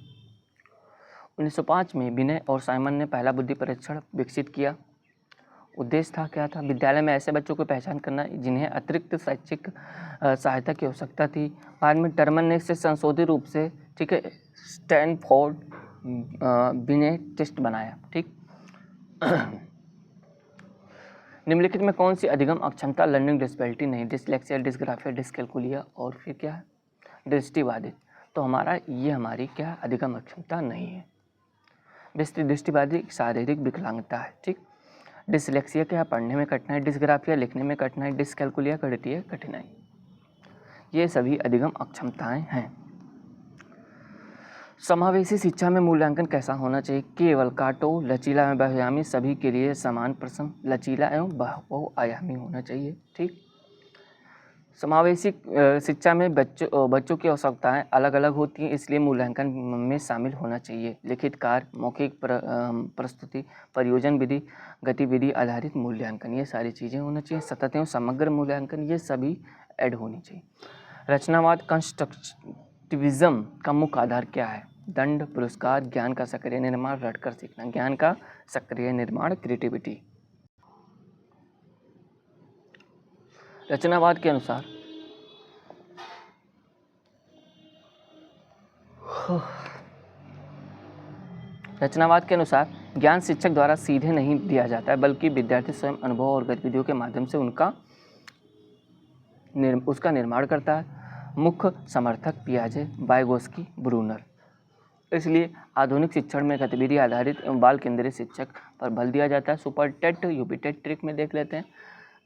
[SPEAKER 1] 1905 में बिने और साइमन ने पहला बुद्धि परीक्षण विकसित किया। उद्देश्य था, क्या था? विद्यालय में ऐसे बच्चों को पहचान करना जिन्हें अतिरिक्त शैक्षिक सहायता की आवश्यकता थी। बाद में टर्मन ने इसे संशोधित रूप से, ठीक है, स्टैनफोर्ड बिने टेस्ट बनाया। ठीक, निम्नलिखित में कौन सी अधिगम अक्षमता, लर्निंग डिसेबिलिटी नहीं? डिसलेक्सिया, डिसग्राफिया, डिसकैलकुलिया और फिर क्या है? दृष्टिबाधित। तो हमारी क्या अधिगम अक्षमता नहीं है। दृष्टिबाधित शारीरिक विकलांगता है। ठीक, डिसलेक्सिया क्या? पढ़ने में कठिनाई, डिसग्राफिया लिखने में कठिनाई, डिसकैलकुलिया गणितीय कठिनाई। ये सभी अधिगम अक्षमताएं हैं। समावेशी शिक्षा में मूल्यांकन कैसा होना चाहिए? केवल, काटो, लचीला एवं बहुआयामी, सभी के लिए समान प्रश्न, लचीला एवं बहुआयामी होना चाहिए। ठीक, समावेशी शिक्षा में बच्चों की आवश्यकताएं अलग अलग होती हैं, इसलिए मूल्यांकन में शामिल होना चाहिए। लिखित कार्य, मौखिक प्रस्तुति, परियोजन विधि, गतिविधि आधारित मूल्यांकन, ये सारी चीज़ें होना चाहिए। सतत एवं समग्र मूल्यांकन, ये सभी ऐड होनी चाहिए। रचनावाद, कंस्ट्रक्टिविज्म का मुख्य आधार क्या है? दंड, पुरस्कार, ज्ञान का सक्रिय निर्माण, रटकर सीखना। ज्ञान का सक्रिय निर्माण, क्रिएटिविटी। रचनावाद के अनुसार रचनावाद के अनुसार ज्ञान शिक्षक द्वारा सीधे नहीं दिया जाता है, बल्कि विद्यार्थी स्वयं अनुभव और गतिविधियों के माध्यम से उसका निर्माण करता है। मुख्य समर्थक पियाजे, वाइगोत्स्की, ब्रूनर। इसलिए आधुनिक शिक्षण में गतिविधि आधारित एवं बाल केंद्रित शिक्षक पर बल दिया जाता है। Super TET UP TET trick में देख लेते हैं।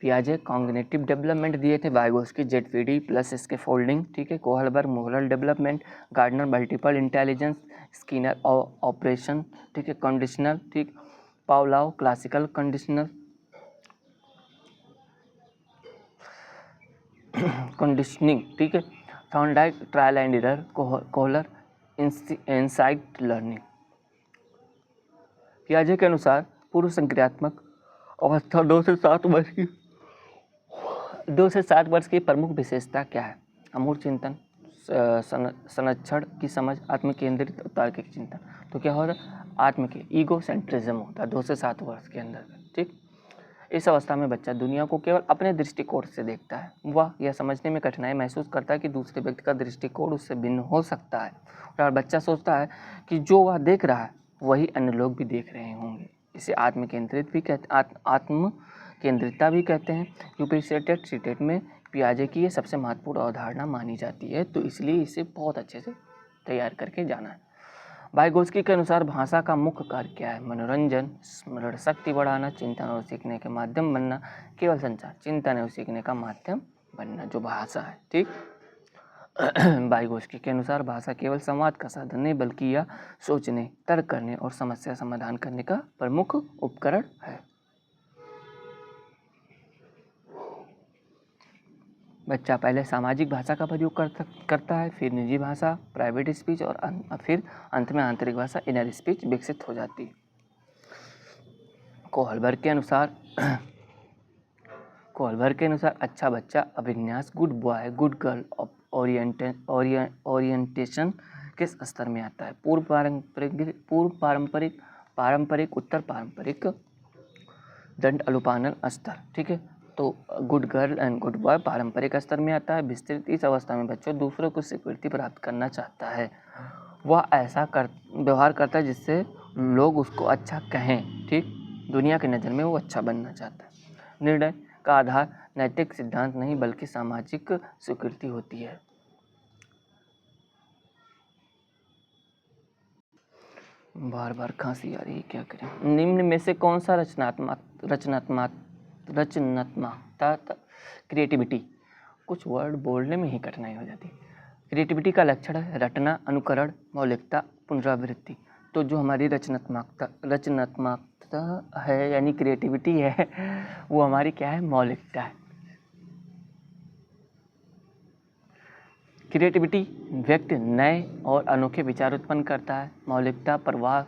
[SPEAKER 1] पियाजे कॉग्निटिव डेवलपमेंट दिए थे, वाइगोत्स्की जेटपीडी प्लस स्कैफोल्डिंग, ठीक है, Kohlberg moral development, Gardner multiple intelligence, Skinner operation, ठीक है, कंडीशनल, ठीक, पावलाव क्लासिकल कंडीशनल कंडीशनिंग, ठीक है, Thorndike trial and error, Kohler insight learning. पियाजे के अनुसार पूर्व संक्रियात्मक अवस्था 2 से 7 वर्ष की प्रमुख विशेषता क्या है? अमूर्त चिंतन, संरक्षण की समझ, आत्म केंद्रित और तार्किक चिंतन। तो क्या होता है? आत्म के ईगो सेंट्रिज्म होता है 2 से 7 वर्ष के अंदर, ठीक। इस अवस्था में बच्चा दुनिया को केवल अपने दृष्टिकोण से देखता है। वह यह समझने में कठिनाई महसूस करता है कि दूसरे व्यक्ति का दृष्टिकोण उससे भिन्न हो सकता है, और बच्चा सोचता है कि जो वह देख रहा है वही अन्य लोग भी देख रहे होंगे। इसे आत्म केंद्रितता भी कहते हैं। यूपी टेट में पियाजे की ये सबसे महत्वपूर्ण अवधारणा मानी जाती है, तो इसलिए इसे बहुत अच्छे से तैयार करके जाना है। वाइगोत्स्की के अनुसार भाषा का मुख्य कार्य क्या है? मनोरंजन, स्मरण शक्ति बढ़ाना, चिंतन और सीखने के माध्यम बनना, केवल संचार, चिंतन और सीखने का माध्यम बनना, जो भाषा है, ठीक। वाइगोत्स्की के अनुसार भाषा केवल संवाद का साधन नहीं, बल्कि यह सोचने, तर्क करने और समस्या समाधान करने का प्रमुख उपकरण है। बच्चा पहले सामाजिक भाषा का प्रयोग करता है, फिर निजी भाषा, प्राइवेट स्पीच, और फिर अंत में आंतरिक भाषा, इनर स्पीच विकसित हो जाती है। कोहलबर्ग के अनुसार अच्छा बच्चा अभिन्यास, good boy, good girl, orientation किस स्तर में आता है? पूर्व पारंपरिक, उत्तर पारंपरिक, दंड अनुपालन स्तर, ठीक है। तो good girl and good boy पारंपरिक स्तर में आता है। विस्तृत इस अवस्था में बच्चों दूसरों को स्वीकृति प्राप्त करना चाहता है। वह ऐसा व्यवहार करता है जिससे लोग उसको अच्छा कहें, ठीक। दुनिया की नज़र में वो अच्छा बनना चाहता है। निर्णय का आधार नैतिक सिद्धांत नहीं, बल्कि सामाजिक स्वीकृति होती है। बार बार खांसी आ रही है, क्या करें? निम्न में से कौन सा रचनात्मकता, क्रिएटिविटी, कुछ वर्ड बोलने में ही कठिनाई हो जाती है। क्रिएटिविटी का लक्षण है रटना, अनुकरण, मौलिकता, पुनरावृत्ति। तो जो हमारी रचनात्मकता है यानी क्रिएटिविटी है, वो हमारी क्या है? मौलिकता है। क्रिएटिविटी व्यक्ति नए और अनोखे विचार उत्पन्न करता है। मौलिकता प्रवाह,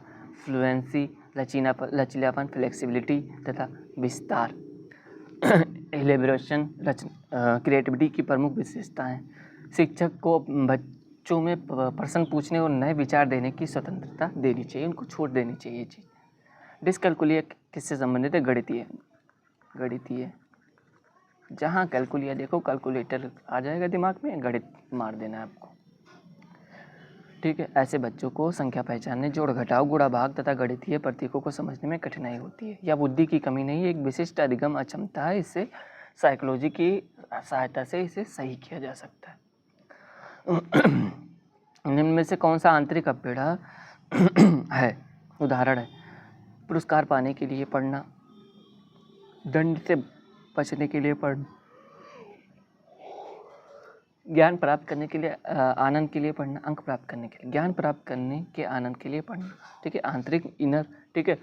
[SPEAKER 1] फ्लुएंसी, लचीलापन, फ्लेक्सिबिलिटी तथा विस्तार, एलिबरेशन क्रिएटिविटी की प्रमुख विशेषताएं। शिक्षक को बच्चों में प्रश्न पूछने और नए विचार देने की स्वतंत्रता देनी चाहिए, उनको छूट देनी चाहिए। चीज़ डिसकैलकुलिया किससे संबंधित है? गणितीय। जहाँ कैलकुलिया देखो कैलकुलेटर आ जाएगा दिमाग में, गणित मार देना है आपको, ठीक है। ऐसे बच्चों को संख्या पहचानने, जोड़ घटाव, गुणा भाग तथा गणितीय प्रतीकों को समझने में कठिनाई होती है। यह बुद्धि की कमी नहीं, एक विशिष्ट अधिगम अक्षमता है। इससे साइकोलॉजी की सहायता से इसे सही किया जा सकता है। निम्न में से कौन सा आंतरिक अपेड़ा है? उदाहरण है पुरस्कार पाने के लिए पढ़ना, दंड से बचने के लिए पढ़ना, ज्ञान प्राप्त करने के लिए आनंद के लिए पढ़ना, अंक प्राप्त करने के लिए, ज्ञान प्राप्त करने के आनंद के लिए पढ़ना, ठीक है। आंतरिक, इनर, ठीक है।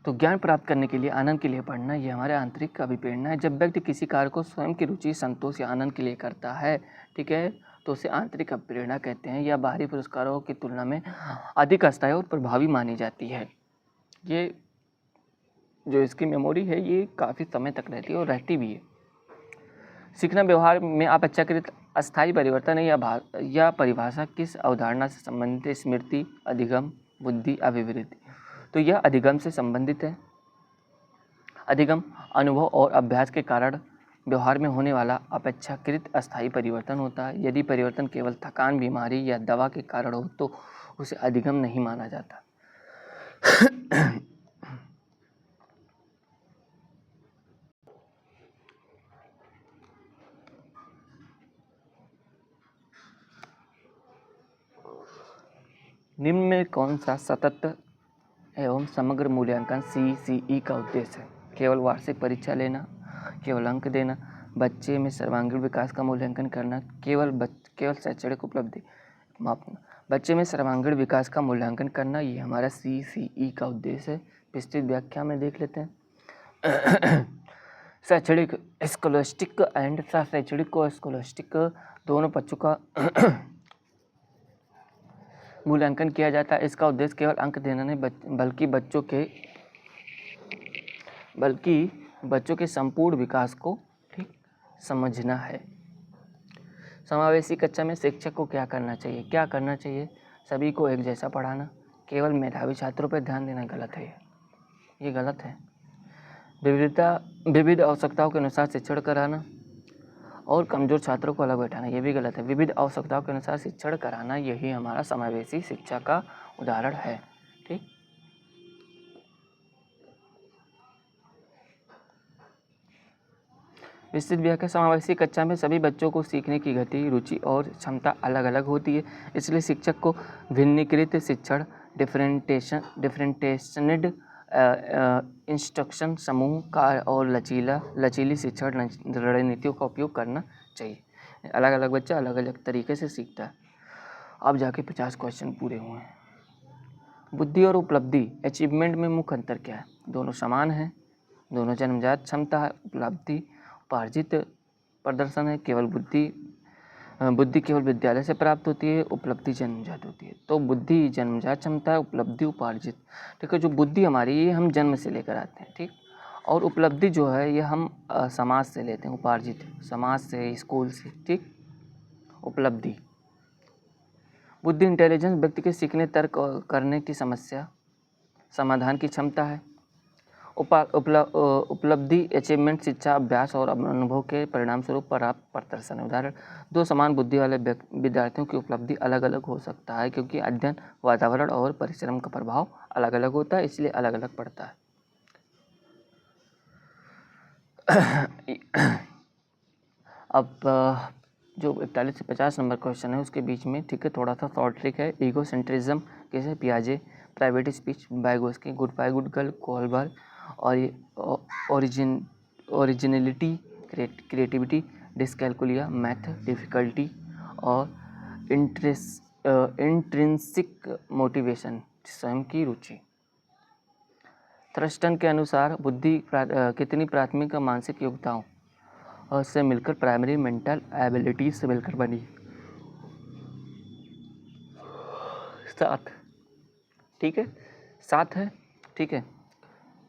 [SPEAKER 1] तो ज्ञान प्राप्त करने के लिए, आनंद के लिए पढ़ना, ये हमारे आंतरिक अभिप्रेरणा है। जब व्यक्ति किसी कार्य को स्वयं की रुचि, संतोष या आनंद के लिए करता है, ठीक है, तो उसे आंतरिक अभिप्रेरणा कहते हैं। यह बाहरी पुरस्कारों की तुलना में अधिक अस्थायी और प्रभावी मानी जाती है। ये जो इसकी मेमोरी है ये काफ़ी समय तक रहती है और रहती भी है। सीखना व्यवहार में अपेक्षाकृत अस्थायी परिवर्तन है। यह परिभाषा किस अवधारणा से संबंधित है? स्मृति, अधिगम, बुद्धि, अभिवृद्धि। तो यह अधिगम से संबंधित है। अधिगम अनुभव और अभ्यास के कारण व्यवहार में होने वाला अपेक्षाकृत अस्थायी परिवर्तन होता है। यदि परिवर्तन केवल थकान, बीमारी या दवा के कारण हो तो उसे अधिगम नहीं माना जाता। निम्न में कौन सा सतत एवं समग्र मूल्यांकन CCE का उद्देश्य है? केवल वार्षिक परीक्षा लेना, केवल अंक देना, बच्चे में सर्वांगीण विकास का मूल्यांकन करना, केवल शैक्षणिक उपलब्धि मापना। बच्चे में सर्वांगीण विकास का मूल्यांकन करना, ये हमारा CCE का उद्देश्य है। विस्तृत व्याख्या में देख लेते हैं। शैक्षणिक स्कॉलस्टिक एंड शैक्षणिक को स्कॉलस्टिक दोनों पक्षों का मूल्यांकन किया जाता है। इसका उद्देश्य केवल अंक देना नहीं बल्कि बच्चों के संपूर्ण विकास को ठीक समझना है। समावेशी कक्षा में शिक्षक को क्या करना चाहिए? सभी को एक जैसा पढ़ाना, केवल मेधावी छात्रों पर ध्यान देना गलत है, ये गलत है। विविध आवश्यकताओं के अनुसार शिक्षण कराना और कमजोर छात्रों को अलग बैठाना, ये भी गलत है। विविध आवश्यकताओं के अनुसार शिक्षण कराना, यही हमारा समावेशी शिक्षा का उदाहरण है। ठीक, विस्तृत व्याख्या। समावेशी कक्षा में सभी बच्चों को सीखने की गति, रुचि और क्षमता अलग अलग होती है, इसलिए शिक्षक को भिन्नीकृत शिक्षण डिफरेंटेशनड इंस्ट्रक्शन समूह का और लचीली शिक्षण रणनीतियों का उपयोग करना चाहिए। अलग अलग बच्चा अलग अलग तरीके से सीखता है। अब जाके 50 क्वेश्चन पूरे हुए हैं। बुद्धि और उपलब्धि अचीवमेंट में मुख्य अंतर क्या है? दोनों समान हैं, दोनों जन्मजात क्षमता है। उपलब्धि उपार्जित प्रदर्शन है। बुद्धि केवल विद्यालय से प्राप्त होती है, उपलब्धि जन्मजात होती है। तो बुद्धि जन्मजात क्षमता है, उपलब्धि उपार्जित। ठीक है, जो बुद्धि हमारी ये हम जन्म से लेकर आते हैं, ठीक, और उपलब्धि जो है ये हम समाज से लेते हैं, उपार्जित समाज से, स्कूल से। ठीक, उपलब्धि। बुद्धि इंटेलिजेंस व्यक्ति के सीखने, तर्क करने की समस्या समाधान की क्षमता है। उपलब्धि अचीवमेंट शिक्षा, अभ्यास और अनुभव के परिणाम स्वरूप प्राप्त प्रदर्शन है। उदाहरण, दो समान बुद्धि वाले विद्यार्थियों की उपलब्धि अलग अलग हो सकता है क्योंकि अध्ययन, वातावरण और परिश्रम का प्रभाव अलग अलग होता है, इसलिए अलग अलग पड़ता है। अब जो 41 से 50 नंबर क्वेश्चन है उसके बीच में, ठीक है, थोड़ा सा शॉर्ट ट्रिक है। ईगो सेंट्रिज्म कैसे? पियाजे, private speech, Vygotsky, good boy good girl, Kohlberg, और originality, creativity, dyscalculia, math, difficulty और इंट्रिंसिक मोटिवेशन, स्वयं की रुचि। थ्रस्टन के अनुसार बुद्धि कितनी प्राथमिक मानसिक योग्यताओं से मिलकर प्राइमरी मेंटल एबिलिटीज से मिलकर बनी? 7। ठीक है, 7 है। ठीक है,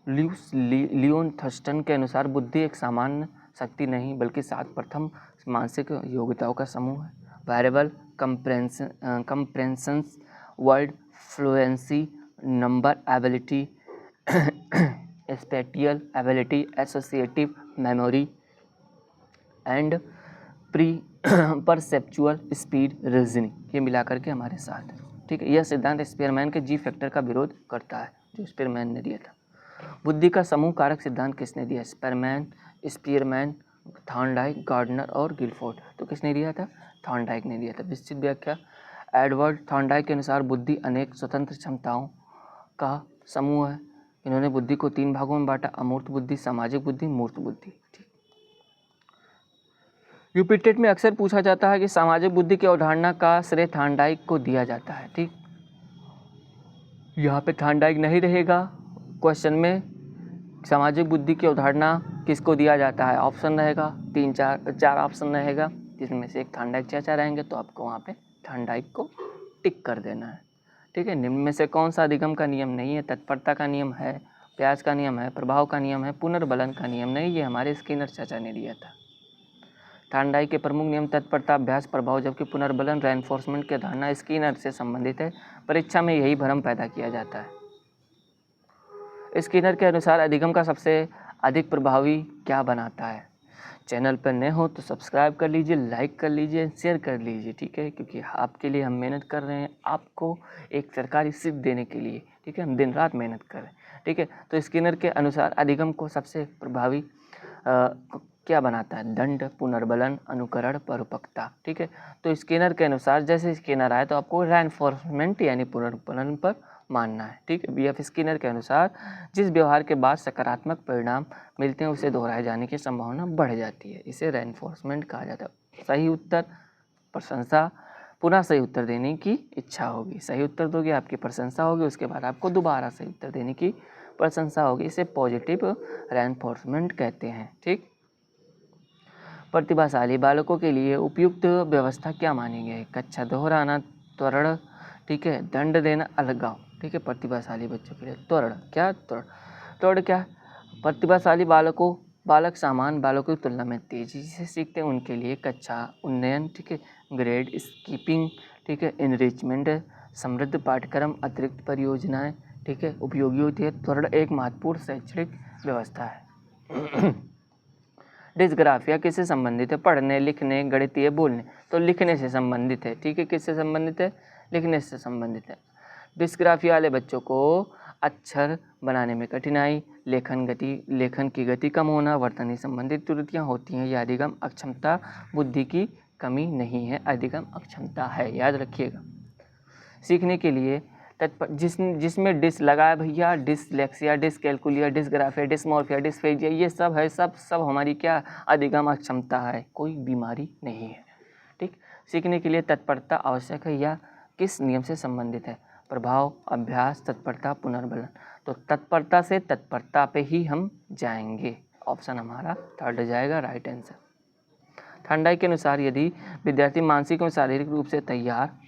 [SPEAKER 1] लियोन थर्स्टन के अनुसार बुद्धि एक सामान्य शक्ति नहीं बल्कि 7 प्रथम मानसिक योग्यताओं का समूह है। Variable, compression, word fluency, number ability, spatial ability, associative memory and perceptual speed reasoning, ये मिलाकर के हमारे साथ। ठीक है, यह सिद्धांत स्पीयरमैन के जी फैक्टर का विरोध करता है, जो स्पीयरमैन ने दिया था। बुद्धि का समूह कारक सिद्धांत किसने दिया? स्पीयरमैन, थॉर्नडाइक, गार्डनर और गिलफोर्ड। तो किसने दिया था? थॉर्नडाइक ने दिया था। विस्तृत व्याख्या। एडवर्ड थॉर्नडाइक के अनुसार बुद्धि अनेक स्वतंत्र क्षमताओं का समूह है। इन्होंने बुद्धि को 3 भागों में बांटा: अमूर्त बुद्धि, सामाजिक बुद्धि, मूर्त बुद्धि। ठीक, यूपीटेट में अक्सर पूछा जाता है कि सामाजिक बुद्धि की अवधारणा का श्रेय थॉर्नडाइक को दिया जाता है। ठीक, यहाँ पे थॉर्नडाइक नहीं रहेगा क्वेश्चन में। सामाजिक बुद्धि की अवधारणा किसको दिया जाता है? ऑप्शन रहेगा, 4 ऑप्शन रहेगा, जिसमें से एक थॉर्नडाइक चाचा रहेंगे, तो आपको वहाँ पे थॉर्नडाइक को टिक कर देना है। ठीक है, निम्न में से कौन सा अधिगम का नियम नहीं है? तत्परता का नियम है, प्रयास का नियम है, प्रभाव का नियम है, पुनर्बलन का नियम नहीं। ये हमारे स्किनर चाचा ने दिया था। थॉर्नडाइक के प्रमुख नियम तत्परता, अभ्यास, प्रभाव, जबकि पुनर्बलन, रेनफोर्समेंट की धारणा स्किनर से संबंधित है। परीक्षा में यही भ्रम पैदा किया जाता है। स्किनर के अनुसार अधिगम का सबसे अधिक प्रभावी क्या बनाता है? चैनल पर नए हो तो सब्सक्राइब कर लीजिए, लाइक कर लीजिए, शेयर कर लीजिए, ठीक है, क्योंकि आपके लिए हम मेहनत कर रहे हैं, आपको एक सरकारी सीट देने के लिए, ठीक है, हम दिन रात मेहनत कर रहे हैं, ठीक है। तो स्किनर के अनुसार अधिगम को सबसे प्रभावी क्या बनाता है? दंड, पुनर्बलन, अनुकरण, परोपकता, ठीक है। तो स्किनर के अनुसार जैसे स्किनर आए तो आपको रेनफोर्समेंट यानी पुनर्बलन पर मानना है, ठीक है। बीएफ स्किनर के अनुसार जिस व्यवहार के बाद सकारात्मक परिणाम मिलते हैं उसे दोहराए जाने की संभावना बढ़ जाती है, इसे रेनफोर्समेंट कहा जाता है। सही उत्तर प्रशंसा, पुनः सही उत्तर देने की इच्छा होगी। सही उत्तर दोगे आपकी प्रशंसा होगी, उसके बाद आपको दोबारा सही उत्तर देने की प्रशंसा होगी, इसे पॉजिटिव रेनफोर्समेंट कहते हैं, ठीक। प्रतिभाशाली बालकों के लिए उपयुक्त व्यवस्था क्या मानी गई? कक्षा दोहराना, त्वरण, ठीक है, दंड देना, अलगाव, ठीक है। प्रतिभाशाली बच्चों के लिए त्वरण, क्या त्वरण क्या? प्रतिभाशाली बालक सामान्य बालकों की तुलना में तेजी से सीखते हैं, उनके लिए कक्षा उन्नयन, ठीक है, ग्रेड स्कीपिंग, ठीक है, इनरिचमेंट, समृद्ध पाठ्यक्रम, अतिरिक्त परियोजनाएं, ठीक है, उपयोगी होती है। त्वरण एक महत्वपूर्ण शैक्षणिक व्यवस्था है। डिस्ग्राफिया किससे संबंधित है? पढ़ने, लिखने, गणितीय, बोलने। तो लिखने से संबंधित है, ठीक है। किससे संबंधित है? लिखने से संबंधित है। डिस्ग्राफिया वाले बच्चों को अक्षर बनाने में कठिनाई, लेखन की गति कम होना, वर्तनी संबंधित त्रुटियां होती हैं। यह अधिगम अक्षमता, बुद्धि की कमी नहीं है, अधिगम अक्षमता है, याद रखिएगा। सीखने के लिए जिसमें डिस लगा है भैया, डिसलेक्सिया, डिसकैल्कुलिया, डिसग्राफिया, डिसमॉर्फिया, डिसफेजिया, ये सब है, सब हमारी क्या? अधिगम अक्षमता है, कोई बीमारी नहीं है, ठीक। सीखने के लिए तत्परता आवश्यक है या किस नियम से संबंधित है? प्रभाव, अभ्यास, तत्परता, पुनर्बलन। तो तत्परता से तत्परता पे ही हम जाएंगे, ऑप्शन हमारा थर्ड जाएगा राइट आंसर। ठंडाई के अनुसार यदि विद्यार्थी मानसिक और शारीरिक रूप से तैयार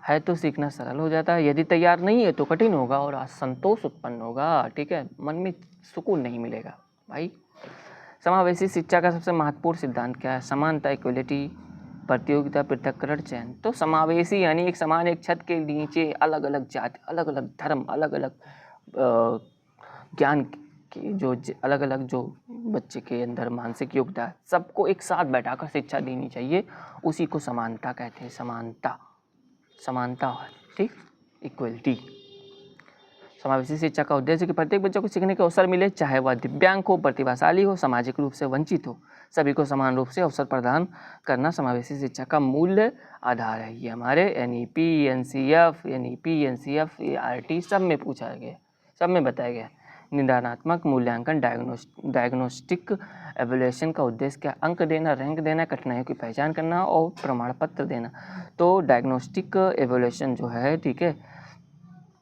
[SPEAKER 1] है तो सीखना सरल हो जाता है, यदि तैयार नहीं है तो कठिन होगा और असंतोष उत्पन्न होगा, ठीक है, मन में सुकून नहीं मिलेगा भाई। समावेशी शिक्षा का सबसे महत्वपूर्ण सिद्धांत क्या है? समानता, इक्वलिटी, प्रतियोगिता, पृथक्करण, चयन। तो समावेशी यानी एक समान एक छत के नीचे अलग अलग जाति, अलग अलग धर्म, अलग अलग ज्ञान की जो अलग अलग जो बच्चे के अंदर मानसिक योग्यता, सबको एक साथ बैठाकर शिक्षा देनी चाहिए, उसी को समानता कहते हैं। समानता है, ठीक, इक्वलिटी। समावेशी शिक्षा का उद्देश्य कि प्रत्येक बच्चे को सीखने के अवसर मिले, चाहे वह दिव्यांग हो, प्रतिभाशाली हो, सामाजिक रूप से वंचित हो, सभी को समान रूप से अवसर प्रदान करना समावेशी शिक्षा का मूल्य आधार है। ये हमारे एनईपी, एनसीएफ, आरटी सब में पूछा गया, सब में बताया गया। निदानात्मक मूल्यांकन, डायग्नोस्टिक एवल्यूएशन का उद्देश्य क्या? अंक देना, रैंक देना, कठिनाइयों की पहचान करना और प्रमाण पत्र देना। तो डायग्नोस्टिक एवल्यूएशन जो है, ठीक है,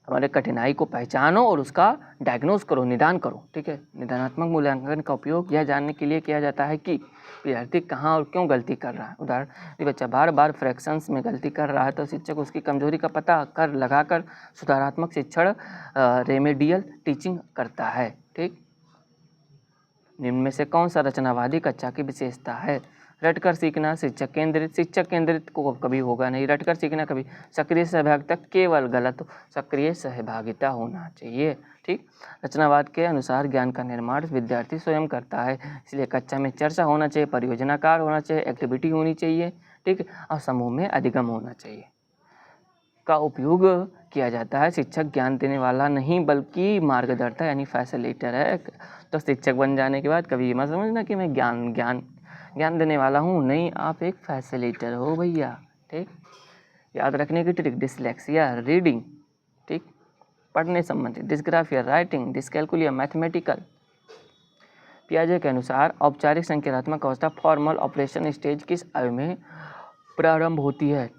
[SPEAKER 1] हमारे कठिनाई को पहचानो और उसका डायग्नोस करो, निदान करो, ठीक है। निदानात्मक मूल्यांकन का उपयोग यह जानने के लिए किया जाता है कि विद्यार्थी कहाँ और क्यों गलती कर रहा है। उदाहरण, यदि बच्चा बार बार फ्रैक्शंस में गलती कर रहा है तो शिक्षक उसकी कमजोरी का पता कर लगाकर सुधारात्मक शिक्षण रेमेडियल टीचिंग करता है, ठीक। निम्न में से कौन सा रचनावादी कक्षा की विशेषता है? रटकर सीखना, शिक्षक केंद्रित को कभी होगा नहीं। रटकर सीखना कभी, सक्रिय सहभागिता केवल गलत, सक्रिय सहभागिता होना चाहिए, ठीक। रचनावाद के अनुसार ज्ञान का निर्माण विद्यार्थी स्वयं करता है, इसलिए कक्षा में चर्चा होना चाहिए, परियोजना कार्य होना चाहिए, एक्टिविटी होनी चाहिए, ठीक, और समूह में अधिगम होना चाहिए। का उपयोग किया जाता है, शिक्षक ज्ञान देने वाला नहीं बल्कि मार्गदर्ता यानी फैसिलिटेटर है। तो शिक्षक बन जाने के बाद कभी ये मत समझना कि मैं ज्ञान देने वाला हूँ, नहीं, आप एक फैसिलिटेटर हो भैया, ठीक। याद रखने की ट्रिक, डिसलेक्सिया रीडिंग, ठीक, पढ़ने संबंधित, डिस्ग्राफिया राइटिंग, डिसकैल्कुलिया मैथमेटिकल। पियाजे के अनुसार औपचारिक संख्यात्मक अवस्था फॉर्मल ऑपरेशन स्टेज किस आयु में प्रारंभ होती है?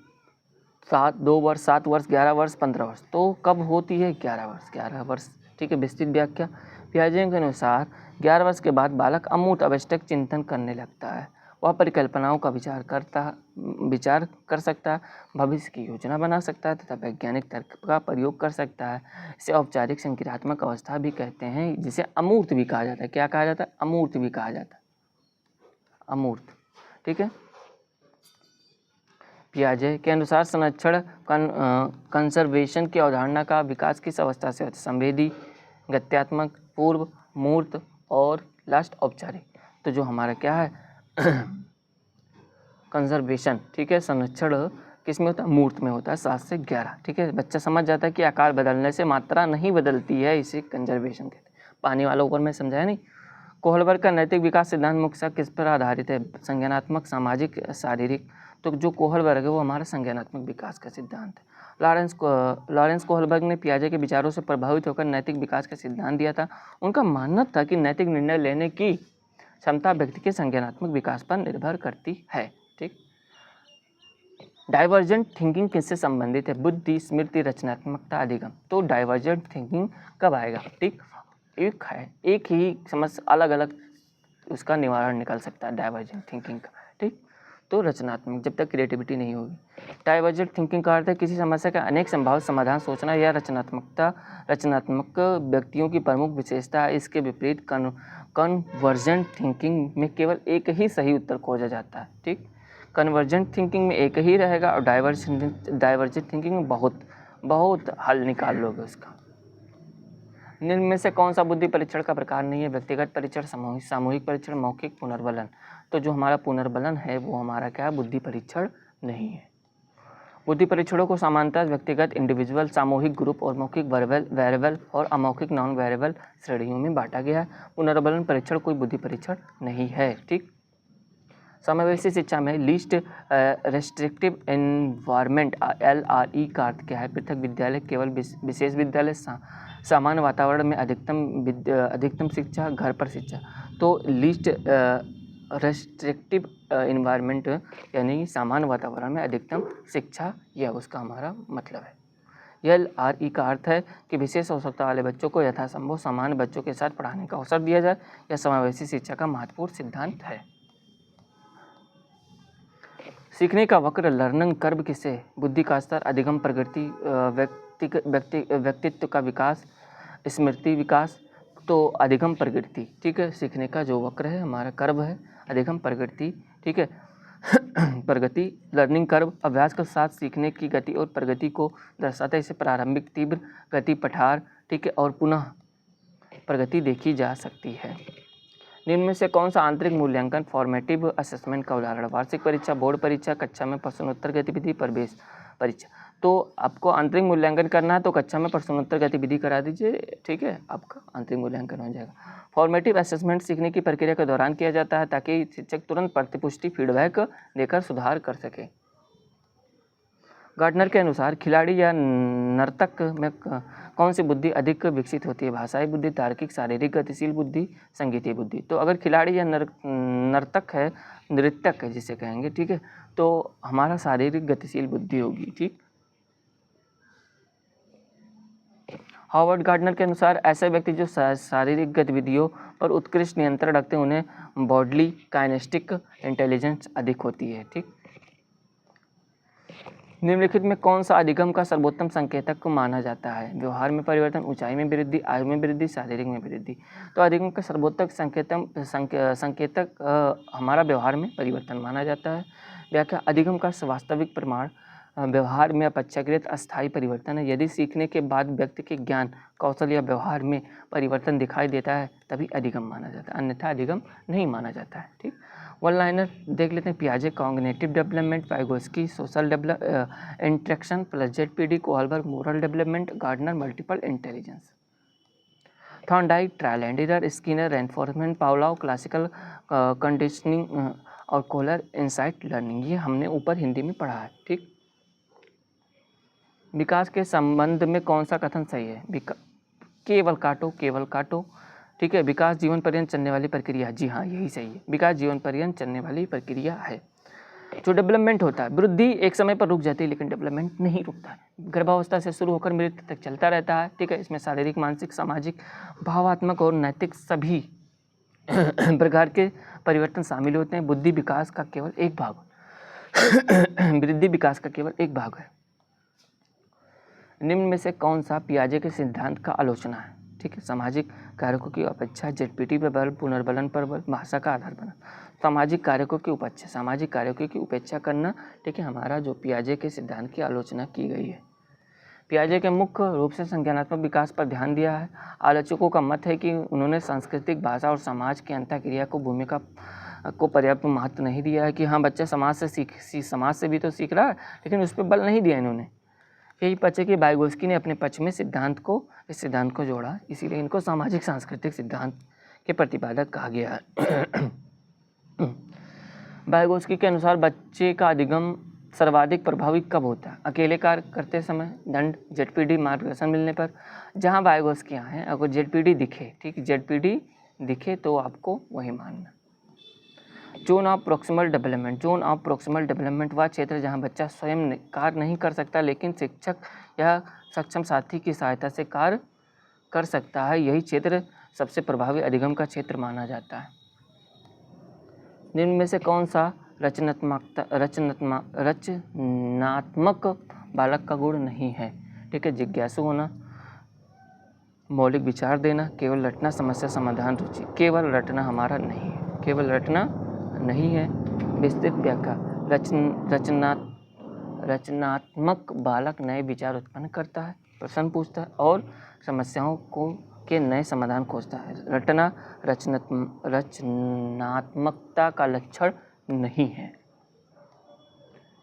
[SPEAKER 1] 2 वर्ष, 7 वर्ष, 11 वर्ष, 15 वर्ष। तो कब होती है? 11 वर्ष, ठीक है। विस्तृत व्याख्या, पियाजे के अनुसार 11 वर्ष के बाद बालक अमूर्त आवश्यक चिंतन करने लगता है, वह परिकल्पनाओं का विचार कर सकता है, भविष्य की योजना बना सकता है तथा वैज्ञानिक तर्क का प्रयोग कर सकता है। इसे औपचारिक संक्रियात्मक अवस्था भी कहते हैं, जिसे अमूर्त भी कहा जाता है। क्या कहा जाता है? अमूर्त भी कहा जाता है, अमूर्त, ठीक है। पियाजे के अनुसार संरक्षण कंजर्वेशन की अवधारणा का विकास किस अवस्था से होता है? संवेदी, गत्यात्मक, पूर्व, मूर्त और लास्ट औपचारिक। तो जो हमारा क्या है कंजर्वेशन, ठीक है, संरक्षण किस में होता है, मूर्त में होता है 7 से 11, ठीक है। बच्चा समझ जाता है कि आकार बदलने से मात्रा नहीं बदलती है, इसे कंजर्वेशन कहते हैं। पानी वाला ऊपर में समझाया नहीं। कोहलबर्ग का नैतिक विकास सिद्धांत मुख्यतः किस पर आधारित है, संज्ञानात्मक, सामाजिक, शारीरिक। तो जो कोहलबर्ग है वो हमारा संज्ञानात्मक विकास का सिद्धांत है। लॉरेंस कोहलबर्ग ने पियाजे के विचारों से प्रभावित होकर नैतिक विकास का सिद्धांत दिया था। उनका मानना था कि नैतिक निर्णय लेने की क्षमता व्यक्ति के संज्ञानात्मक विकास पर निर्भर करती है, ठीक। डाइवर्जेंट थिंकिंग किससे संबंधित है, बुद्धि, स्मृति, रचनात्मकता, अधिगम। तो डाइवर्जेंट थिंकिंग कब आएगा, ठीक, एक ही समस्या अलग अलग उसका निवारण निकल सकता है डाइवर्जेंट थिंकिंग का, ठीक। तो रचनात्मक, जब तक क्रिएटिविटी नहीं होगी। डाइवर्जेंट थिंकिंग का अर्थ है किसी समस्या का अनेक संभावित समाधान सोचना या रचनात्मक व्यक्तियों की प्रमुख विशेषता है। इसके विपरीत कन्वर्जेंट थिंकिंग में केवल एक ही सही उत्तर खोजा जाता है, ठीक। कन्वर्जेंट थिंकिंग में एक ही रहेगा और डाइवर्जेंट थिंकिंग में बहुत हल निकाल लोगे उसका। निम्न में से कौन सा बुद्धि परीक्षण का प्रकार नहीं है, व्यक्तिगत परीक्षण, सामूहिक परीक्षण, मौखिक, पुनर्बलन। तो जो हमारा पुनर्बलन है वो हमारा क्या है, बुद्धि परीक्षण नहीं है। बुद्धि परीक्षणों को सामान्यतः व्यक्तिगत, इंडिविजुअल, सामूहिक, ग्रुप और मौखिक, वेरिएबल और अमौखिक, नॉन वेरिएबल श्रेणियों में बांटा गया है। पुनर्बलन परीक्षण कोई बुद्धि परीक्षण नहीं है, ठीक। समावेशी शिक्षा में लीस्ट रेस्ट्रिक्टिव एनवायरनमेंट LRE का अर्थ क्या है, पृथक विद्यालय, केवल विशेष विद्यालय, सामान्य वातावरण में अधिकतम शिक्षा, घर पर शिक्षा। तो लीस्ट रेस्ट्रिक्टिव एनवायरनमेंट यानी सामान्य वातावरण में अधिकतम शिक्षा, यह उसका हमारा मतलब है। LRE का अर्थ है कि विशेष आवश्यकता वाले बच्चों को यथासंभव सामान्य बच्चों के साथ पढ़ाने का अवसर दिया जाए। यह समावेशी शिक्षा का महत्वपूर्ण सिद्धांत है। सीखने का वक्र, लर्निंग कर्व किसे, बुद्धि का स्तर, अधिगम, प्रगति, व्यक्तित्व का विकास, स्मृति विकास। तो अधिगम, प्रगति, ठीक है। सीखने का जो वक्र है हमारा कर्व है, अधिगम, प्रगति, ठीक है। प्रगति, लर्निंग कर्व अभ्यास के साथ सीखने की गति और प्रगति को दर्शाता है। इसे प्रारंभिक तीव्र गति, पठार, ठीक है, और पुनः प्रगति देखी जा सकती है। निम्न में से कौन सा आंतरिक मूल्यांकन फॉर्मेटिव असेसमेंट का उदाहरण, वार्षिक परीक्षा, बोर्ड परीक्षा, कक्षा में प्रश्नोत्तर गतिविधि, प्रवेश परीक्षा। तो आपको आंतरिक मूल्यांकन करना है तो कक्षा में प्रश्नोत्तर गतिविधि करा दीजिए, ठीक है, आपका आंतरिक मूल्यांकन हो जाएगा। फॉर्मेटिव असेसमेंट सीखने की प्रक्रिया के दौरान किया जाता है ताकि शिक्षक तुरंत प्रतिपुष्टि फीडबैक देकर सुधार कर सके। गार्टनर के अनुसार खिलाड़ी या नर्तक में कौन सी बुद्धि अधिक विकसित होती है, भाषाई बुद्धि, तार्किक, शारीरिक, गतिशील बुद्धि, संगीतीय बुद्धि। तो अगर खिलाड़ी या नर्तक है, नृत्यक है जिसे कहेंगे, ठीक है, तो हमारा शारीरिक गतिशील बुद्धि होगी, ठीक। हॉवर्ड गार्डनर के अनुसार ऐसे व्यक्ति जो शारीरिक गतिविधियों पर उत्कृष्ट नियंत्रण रखते हैं उन्हें बॉडली काइनेस्टिक इंटेलिजेंस अधिक होती है, ठीक। निम्नलिखित में कौन सा अधिगम का सर्वोत्तम संकेतक को माना जाता है, व्यवहार में परिवर्तन, ऊंचाई में वृद्धि, आयु में वृद्धि, शारीरिक में वृद्धि। तो अधिगम का सर्वोत्तम संकेतक हमारा व्यवहार में परिवर्तन माना जाता है। व्याख्या, अधिगम का वास्तविक प्रमाण व्यवहार में अपेक्षाकृत अस्थायी परिवर्तन है। यदि सीखने के बाद व्यक्ति के ज्ञान, कौशल या व्यवहार में परिवर्तन दिखाई देता है तभी अधिगम माना जाता है, अन्यथा अधिगम नहीं माना जाता है, ठीक। वन लाइनर देख लेते हैं, पियाजे cognitive development, Vygotsky social interaction plus ZPD, Kohlberg moral development, Gardner multiple intelligence, Thorndike trial and error, Skinner reinforcement, Pavlov classical conditioning और कोहलर इंसाइट लर्निंग। ये हमने ऊपर हिंदी में पढ़ा है, ठीक। विकास के संबंध में कौन सा कथन सही है, केवल काटो, ठीक है। विकास जीवन पर्यंत चलने वाली प्रक्रिया, जी हाँ यही सही है, विकास जीवन पर्यंत चलने वाली प्रक्रिया है। जो डेवलपमेंट होता है, वृद्धि एक समय पर रुक जाती है लेकिन डेवलपमेंट नहीं रुकता है, गर्भावस्था से शुरू होकर मृत्यु तक चलता रहता है, ठीक है। इसमें शारीरिक, मानसिक, सामाजिक, भावात्मक और नैतिक सभी प्रकार के परिवर्तन शामिल होते हैं। बुद्धि विकास का केवल एक भाग वृद्धि विकास का केवल एक भाग है। निम्न में से कौन सा पियाजे के सिद्धांत का आलोचना है, ठीक है। सामाजिक कारकों की अपेक्षा, ZPD पर बल, पुनर्बलन पर बल, भाषा का आधार बना, सामाजिक कारकों की उपेक्षा करना, ठीक है, हमारा जो पियाजे के सिद्धांत की आलोचना की गई है। पियाजे के मुख्य रूप से संज्ञानात्मक विकास पर ध्यान दिया है। आलोचकों का मत है कि उन्होंने सांस्कृतिक, भाषा और समाज की अंतःक्रिया को भूमिका को पर्याप्त महत्व नहीं दिया है कि हाँ बच्चा समाज से समाज से भी तो सीख रहा है, लेकिन उस पर बल नहीं दिया इन्होंने। यही पक्ष है कि वाइगोत्स्की ने अपने पक्ष में इस सिद्धांत को जोड़ा, इसीलिए इनको सामाजिक सांस्कृतिक सिद्धांत के प्रतिपादक कहा गया है। वाइगोत्स्की के अनुसार बच्चे का अधिगम सर्वाधिक प्रभावी कब होता है? अकेले कार्य करते समय, दंड, जेडपीडी मार्गदर्शन मिलने पर। जहाँ वाइगोत्स्की हैं, अगर जेडपीडी दिखे, ठीक, जेडपीडी दिखे तो आपको वही मानना। जोन ऑफ प्रोक्सिमल डेवलपमेंट वह क्षेत्र जहाँ बच्चा स्वयं कार्य नहीं कर सकता लेकिन शिक्षक या सक्षम साथी की सहायता से कार्य कर सकता है, यही क्षेत्र सबसे प्रभावी अधिगम का क्षेत्र माना जाता है। निम्न में से कौन सा रचनात्मक बालक का गुण नहीं है? ठीक है, जिज्ञासु होना, मौलिक विचार देना, केवल रटना, समस्या समाधान रुचि। केवल रटना हमारा नहीं है, केवल रटना नहीं है। विस्तृत व्याख्या, रचनात्मक बालक नए विचार उत्पन्न करता है, प्रश्न पूछता है और समस्याओं के नए समाधान खोजता है। रटना रचनात्मकता का लक्षण नहीं है।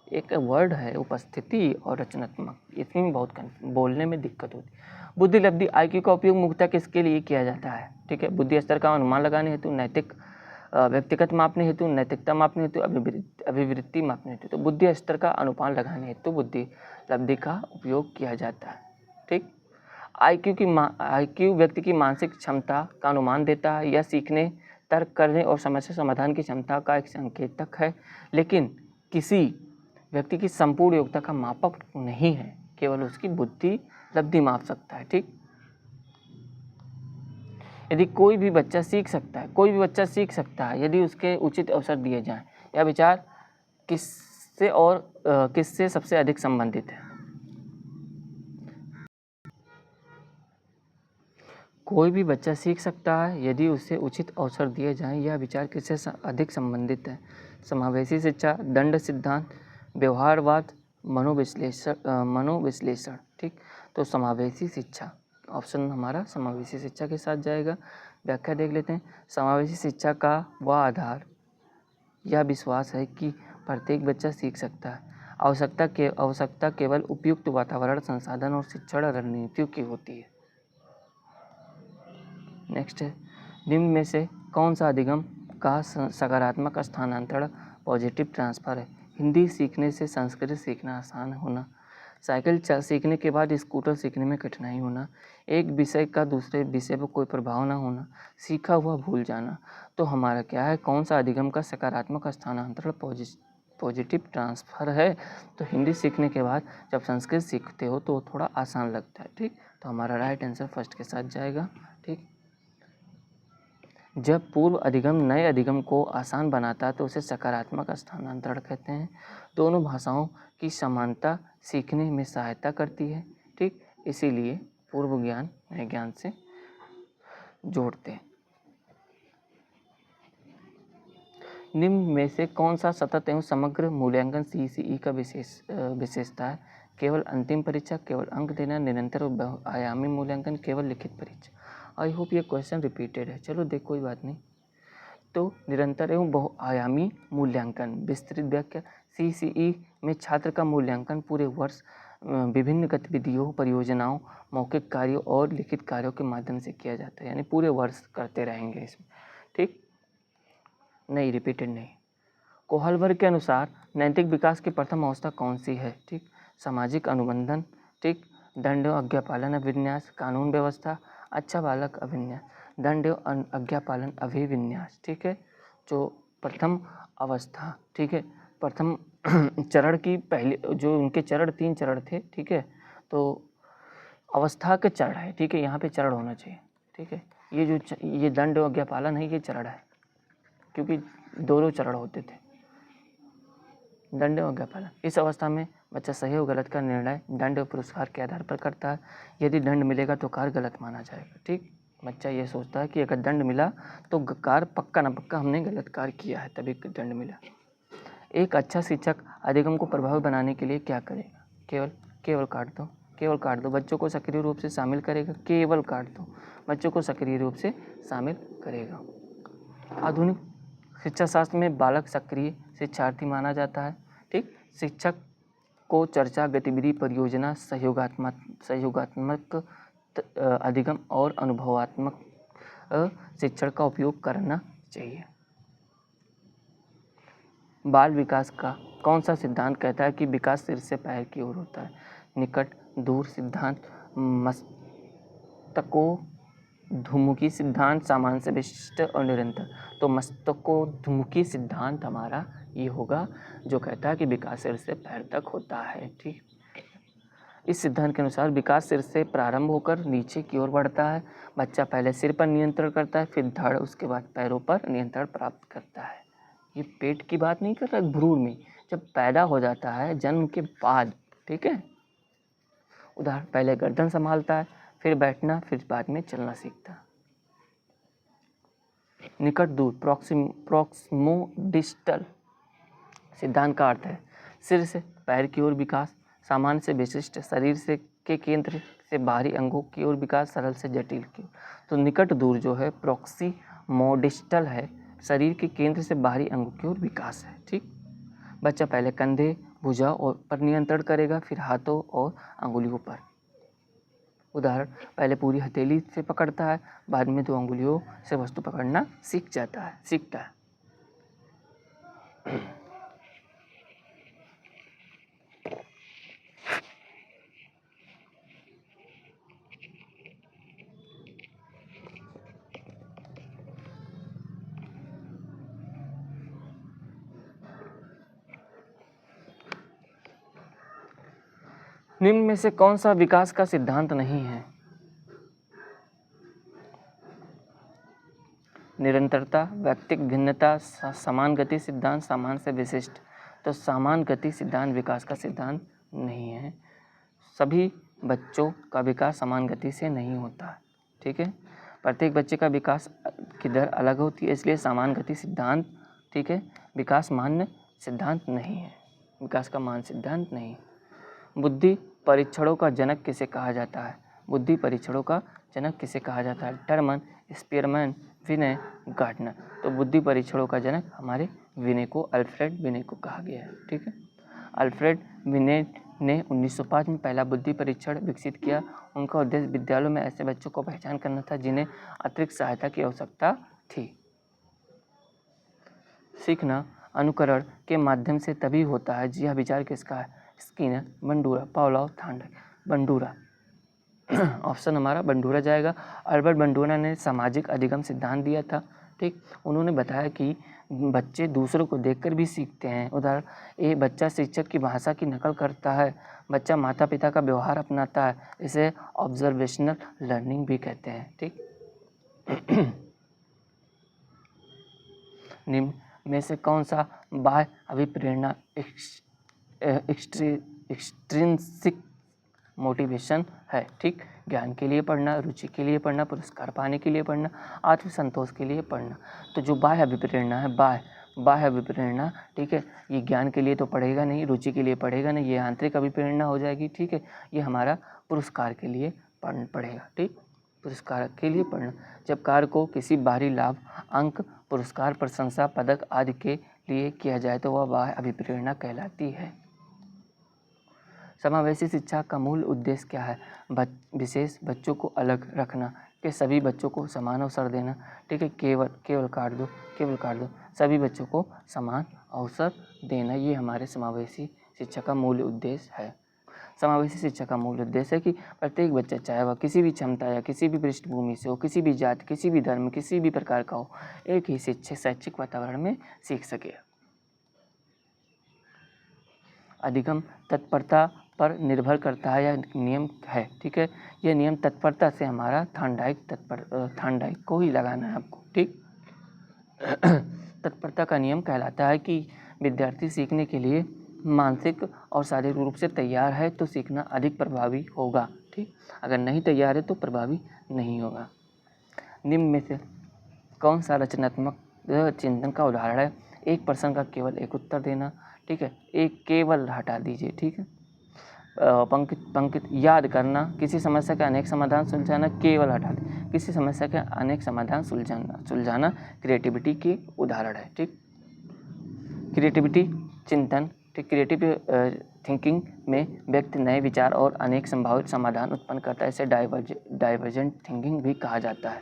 [SPEAKER 1] एक वर्ड है उपस्थिति और रचनात्मक, इसमें बहुत बोलने में दिक्कत होती है। बुद्धि लब्धि IQ का उपयोग मुख्यतः किसके लिए किया जाता है? ठीक है, बुद्धि स्तर का अनुमान लगाने हेतु, नैतिक व्यक्तिगत मापने हेतु, नैतिकता मापने हेतु, अभिवृत्ति मापने हेतु। तो बुद्धि स्तर का अनुमान लगाने हेतु बुद्धि लब्धि का उपयोग किया जाता है। ठीक, IQ व्यक्ति की मानसिक क्षमता का अनुमान देता है। यह सीखने, तर्क करने और समस्या समाधान की क्षमता का एक संकेतक है, लेकिन किसी व्यक्ति की संपूर्ण योग्यता का मापक नहीं है, केवल उसकी बुद्धि लब्धि माप सकता है। ठीक, यदि कोई भी बच्चा सीख सकता है यदि उसके उचित अवसर दिए जाएं। यह विचार किससे सबसे अधिक संबंधित है? कोई भी बच्चा सीख सकता है यदि उसे उचित अवसर दिए जाएं। यह विचार किससे अधिक संबंधित है? समावेशी शिक्षा, दंड सिद्धांत, व्यवहारवाद, मनोविश्लेषण। ठीक, तो समावेशी शिक्षा, ऑप्शन हमारा समावेशी शिक्षा के साथ जाएगा। व्याख्या देख लेते हैं। समावेशी शिक्षा का वह आधार यह विश्वास है कि प्रत्येक बच्चा सीख सकता है। आवश्यकता केवल उपयुक्त वातावरण, संसाधन और शिक्षण रणनीतियों की होती है। नेक्स्ट है, निम्न में से कौन सा अधिगम का सकारात्मक स्थानांतरण पॉजिटिव ट्रांसफर है? हिंदी सीखने से संस्कृत सीखना आसान होना, साइकिल सीखने के बाद स्कूटर सीखने में कठिनाई होना, एक विषय का दूसरे विषय पर कोई प्रभाव न होना, सीखा हुआ भूल जाना। तो हमारा क्या है, कौन सा अधिगम का सकारात्मक स्थानांतरण पॉजिटिव ट्रांसफर है? तो हिंदी सीखने के बाद जब संस्कृत सीखते हो तो थोड़ा आसान लगता है। ठीक, तो हमारा राइट आंसर फर्स्ट के साथ जाएगा। ठीक, जब पूर्व अधिगम नए अधिगम को आसान बनाता है तो उसे सकारात्मक स्थानांतरण कहते हैं। दोनों भाषाओं की समानता सीखने में सहायता करती है। ठीक, इसीलिए पूर्व ज्ञान नए ज्ञान से जोड़ते हैं। निम्न में से कौन सा सतत एवं समग्र मूल्यांकन CCE का विशेषता है? केवल अंतिम परीक्षा, केवल अंक देना, निरंतर और बहुआयामी मूल्यांकन, केवल लिखित परीक्षा। आई होप ये क्वेश्चन रिपीटेड है, चलो देख कोई बात नहीं। तो निरंतर एवं बहुआयामी मूल्यांकन, विस्तृत व्याख्या, CCE में छात्र का मूल्यांकन पूरे वर्ष विभिन्न गतिविधियों, परियोजनाओं, मौखिक कार्यों और लिखित कार्यों के माध्यम से किया जाता है, यानी पूरे वर्ष करते रहेंगे इसमें। ठीक, नहीं रिपीटेड नहीं। कोहलवर्ग के अनुसार नैतिक विकास की प्रथम अवस्था कौन सी है? ठीक, सामाजिक अनुबंधन, ठीक, दंड एवं आज्ञापालन अभिविन्यास, कानून व्यवस्था, अच्छा बालक अभिविन्यास, दंड एवं आज्ञापालन अभिविन्यास। ठीक है, जो प्रथम अवस्था, ठीक है, प्रथम चरण की पहले जो उनके चरण 3 चरण थे। ठीक है, तो अवस्था के चरण है। ठीक है, यहाँ पे चरण होना चाहिए। ठीक है, ये दंड एवं आज्ञापालन है, ये चरण है, क्योंकि दोनों चरण होते थे, दंड एवं आज्ञापालन। इस अवस्था में बच्चा सही और गलत का निर्णय दंड और पुरस्कार के आधार पर करता है। यदि दंड मिलेगा तो कार्य गलत माना जाएगा। ठीक, बच्चा ये सोचता है कि अगर दंड मिला तो कार्य पक्का ना पक्का हमने गलत कार्य किया है, तभी दंड मिला। एक अच्छा शिक्षक अधिगम को प्रभावी बनाने के लिए क्या करेगा? केवल काट दो, केवल काट दो, बच्चों को सक्रिय रूप से शामिल करेगा, केवल काट दो, बच्चों को सक्रिय रूप से शामिल करेगा। आधुनिक शिक्षा शास्त्र में बालक सक्रिय शिक्षार्थी माना जाता है। ठीक, शिक्षक को चर्चा, गतिविधि, परियोजना, सहयोगात्मक अधिगम और अनुभवात्मक शिक्षण का उपयोग करना चाहिए। बाल विकास का कौन सा सिद्धांत कहता है कि विकास सिर से पैर की ओर होता है? निकट, दूर सिद्धांत, मस्तकोद्मुखी सिद्धांत, सामान्य से विशिष्ट और निरंतर। तो मस्तकोद्मुखी सिद्धांत हमारा ये होगा जो कहता है कि विकास सिर से पैर तक होता है। ठीक, इस सिद्धांत के अनुसार विकास सिर से प्रारंभ होकर नीचे की ओर बढ़ता है। बच्चा पहले सिर पर नियंत्रण करता है, फिर धड़, उसके बाद पैरों पर नियंत्रण प्राप्त करता है। ये पेट की बात नहीं कर रहा, भ्रूण में जब पैदा हो जाता है जन्म के बाद। ठीक है, उदाहरण, पहले गर्दन संभालता है, फिर बैठना, फिर बाद में चलना सीखता है। निकट दूर, प्रोक्सिमोडिस्टल सिद्धांत का अर्थ है सिर से पैर की ओर विकास, सामान्य से विशिष्ट, शरीर से के केंद्र से बाहरी अंगों की ओर विकास, सरल से जटिल की ओर। तो निकट दूर जो है प्रोक्सिमोडिस्टल है, शरीर के केंद्र से बाहरी अंगों की ओर विकास है। ठीक, बच्चा पहले कंधे, भुजा और पर नियंत्रण करेगा, फिर हाथों और अंगुलियों पर। उदाहरण, पहले पूरी हथेली से पकड़ता है, बाद में 2 अंगुलियों से वस्तु पकड़ना सीखता है। निम्न में से कौन सा विकास का सिद्धांत नहीं है? निरंतरता, व्यक्तिक भिन्नता, समान गति सिद्धांत, सामान्य से विशिष्ट। तो समान गति सिद्धांत विकास का सिद्धांत नहीं है। सभी बच्चों का विकास समान गति से नहीं होता है। ठीक है, प्रत्येक बच्चे का विकास की दर अलग होती है, इसलिए समान गति सिद्धांत, ठीक है, विकास मान्य सिद्धांत नहीं है, विकास का मान सिद्धांत नहीं। बुद्धि परीक्षणों का जनक किसे कहा जाता है? बुद्धि परीक्षणों का जनक किसे कहा जाता है? टर्मन, स्पीयरमैन, विनय, गार्डनर। तो बुद्धि परीक्षणों का जनक हमारे विनय को, अल्फ्रेड विनय को कहा गया है। ठीक है, अल्फ्रेड विनय ने 1905 में पहला बुद्धि परीक्षण विकसित किया। उनका उद्देश्य विद्यालयों में ऐसे बच्चों को पहचान करना था जिन्हें अतिरिक्त सहायता की आवश्यकता थी। सीखना अनुकरण के माध्यम से तभी होता है। यह विचार किसका है? Skinner, Bandura, Pavlov, Thorndike. Bandura option हमारा बंडूरा जाएगा। अल्बर्ट बंडूरा ने सामाजिक अधिगम सिद्धांत दिया था। ठीक, उन्होंने बताया कि बच्चे दूसरों को देखकर भी सीखते हैं। उदाहरण, ए बच्चा शिक्षक की भाषा की नकल करता है, बच्चा माता पिता का व्यवहार अपनाता है, इसे ऑब्जर्वेशनल लर्निंग भी कहते हैं। ठीक, निम्न में से कौन सा बाह्य अभिप्रेरणा एक्सट्रिंसिक मोटिवेशन है? ठीक, ज्ञान के लिए पढ़ना, रुचि के लिए पढ़ना, पुरस्कार पाने के लिए पढ़ना, आत्मसंतोष के लिए पढ़ना। तो जो बाह्य अभिप्रेरणा है, बाह्य अभिप्रेरणा, ठीक है, ये ज्ञान के लिए तो पढ़ेगा नहीं, रुचि के लिए पढ़ेगा नहीं, ये आंतरिक अभिप्रेरणा हो जाएगी। ठीक है, ये हमारा पुरस्कार के लिए पढ़ेगा। ठीक, पुरस्कार के लिए पढ़ना, जब कार्य को किसी बाहरी लाभ, अंक, पुरस्कार, प्रशंसा, पदक आदि के लिए किया जाए तो वह बाह्य अभिप्रेरणा कहलाती है। समावेशी शिक्षा का मूल उद्देश्य क्या है? विशेष बच्चों को अलग रखना, कि सभी बच्चों को समान अवसर देना। ठीक है, केवल काट दो, सभी बच्चों को समान अवसर देना, ये हमारे समावेशी शिक्षा का मूल उद्देश्य है। समावेशी शिक्षा का मूल उद्देश्य है कि प्रत्येक बच्चा, चाहे वह किसी भी क्षमता या किसी भी पृष्ठभूमि से हो, किसी भी जाति, किसी भी धर्म, किसी भी प्रकार का हो, एक ही शैक्षिक वातावरण में सीख सके। अधिगम तत्परता पर निर्भर करता है, यह नियम है। ठीक है, यह नियम तत्परता से हमारा थांडाइक को ही लगाना है आपको। ठीक, तत्परता का नियम कहलाता है कि विद्यार्थी सीखने के लिए मानसिक और शारीरिक रूप से तैयार है तो सीखना अधिक प्रभावी होगा। ठीक, अगर नहीं तैयार है तो प्रभावी नहीं होगा। निम्न में से कौन सा रचनात्मक चिंतन का उदाहरण है? एक प्रश्न का केवल एक उत्तर देना। ठीक है, एक केवल हटा दीजिए। ठीक है, पंक्ति याद करना, किसी समस्या के अनेक समाधान सुलझाना, केवल हटा दे, किसी समस्या के अनेक समाधान सुलझाना क्रिएटिविटी के उदाहरण है। ठीक, क्रिएटिविटी चिंतन, ठीक, क्रिएटिव थिंकिंग में व्यक्ति नए विचार और अनेक संभावित समाधान उत्पन्न करता है। इसे डाइवर्जेंट थिंकिंग भी कहा जाता है,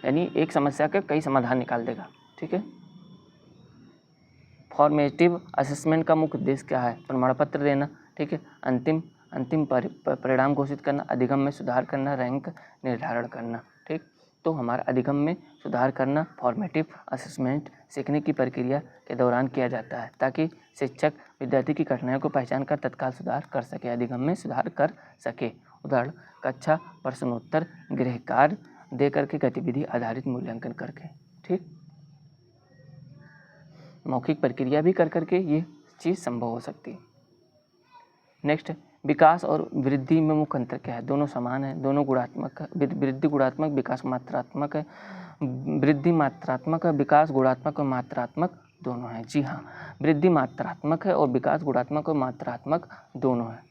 [SPEAKER 1] यानी एक समस्या के कई समाधान निकाल देगा। ठीक है। फॉर्मेटिव असेसमेंट का मुख्य उद्देश्य क्या है? प्रमाण पत्र देना, ठीक है, अंतिम परिणाम घोषित करना, अधिगम में सुधार करना, रैंक निर्धारण करना। ठीक, तो हमारा अधिगम में सुधार करना, फॉर्मेटिव असेसमेंट सीखने की प्रक्रिया के दौरान किया जाता है ताकि शिक्षक विद्यार्थी की कठिनाइयों को पहचान कर तत्काल सुधार कर सके, अधिगम में सुधार कर सके। उदाहरण, कक्षा प्रश्नोत्तर, गृह कार्य दे करके, गतिविधि आधारित मूल्यांकन करके। ठीक, मौखिक प्रक्रिया भी कर करके ये चीज़ संभव हो सकती है। नेक्स्ट, विकास और वृद्धि में मुख्य अंतर क्या है? दोनों समान है, दोनों गुणात्मक है। वृद्धि गुणात्मक, विकास मात्रात्मक है। वृद्धि मात्रात्मक है, विकास गुणात्मक और मात्रात्मक दोनों है। जी हाँ, वृद्धि मात्रात्मक है और विकास गुणात्मक और मात्रात्मक दोनों है।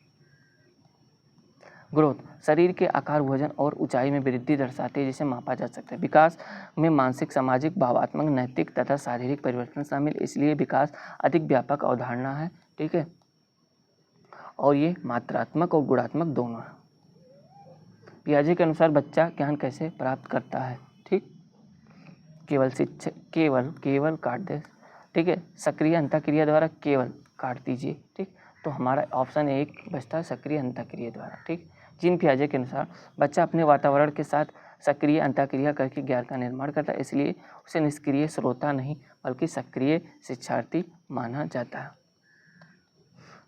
[SPEAKER 1] ग्रोथ शरीर के आकार, वजन और ऊंचाई में वृद्धि दर्शाती है जिसे मापा जा सकता है। विकास में मानसिक, सामाजिक, भावात्मक, नैतिक तथा शारीरिक परिवर्तन शामिल, इसलिए विकास अधिक व्यापक अवधारणा है। ठीक है, और ये मात्रात्मक और गुणात्मक दोनों है। पियाजे के अनुसार बच्चा ज्ञान कैसे प्राप्त करता है? ठीक, केवल शिक्षा, केवल काट दे। ठीक है, सक्रिय अंतःक्रिया द्वारा, केवल काट दीजिए। ठीक, तो हमारा ऑप्शन एक बचता है सक्रिय अंतःक्रिया द्वारा। ठीक, जीन पियाजे के अनुसार बच्चा अपने वातावरण के साथ सक्रिय अंतःक्रिया करके ज्ञान का निर्माण करता है, इसलिए उसे निष्क्रिय श्रोता नहीं बल्कि सक्रिय शिक्षार्थी माना जाता है।